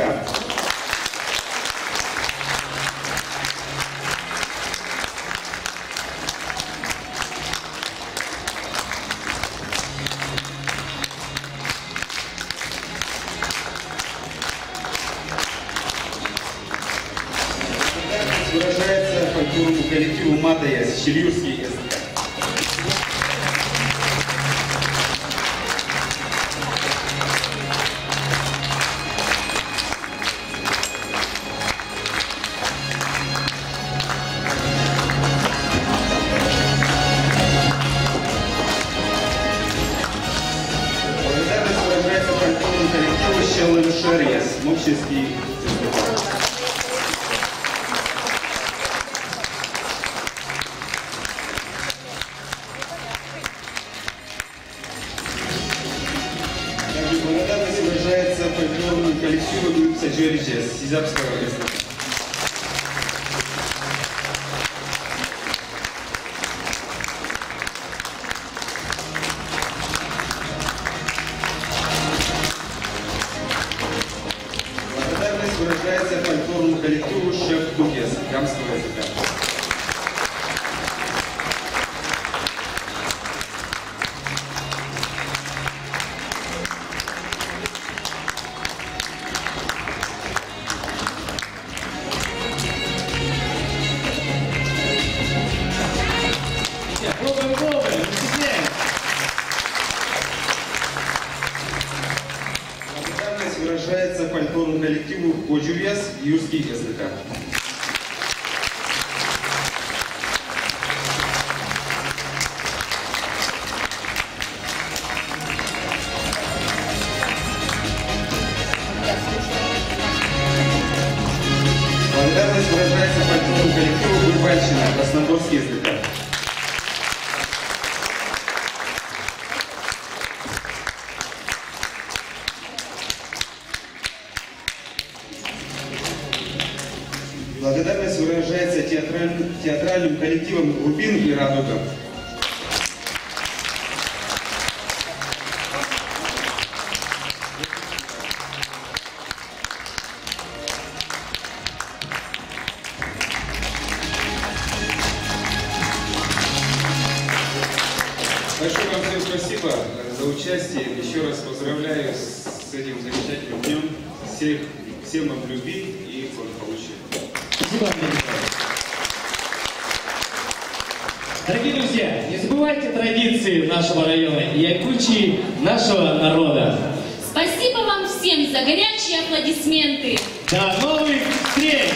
Выражается фольклорному коллективу «Матаяс» Щелюрский СДК. Благодарность выражается фольклорному коллективу «Щелым-шерьес» Мокщинский СДК. Благодарность выражается фольклорному коллективу Юпса Джорджия Сизапского СДК. Благодарность выражается фольклорному коллективу Шеф Кукес Камского языка. Благодарность выражается фольклорному коллективу Коджувес Юрский СДК. Благодарность выражается фольклорному коллективу Гурбальщина Красногорский СДК. Благодарность выражается театральным коллективом «Рубин и Радуга». Большое вам всем спасибо за участие. Еще раз поздравляю с этим замечательным днем. Всем вам любви и благополучия. Спасибо. Дорогие друзья, не забывайте традиции нашего района и обычаи нашего народа. Спасибо вам всем за горячие аплодисменты. До новых встреч!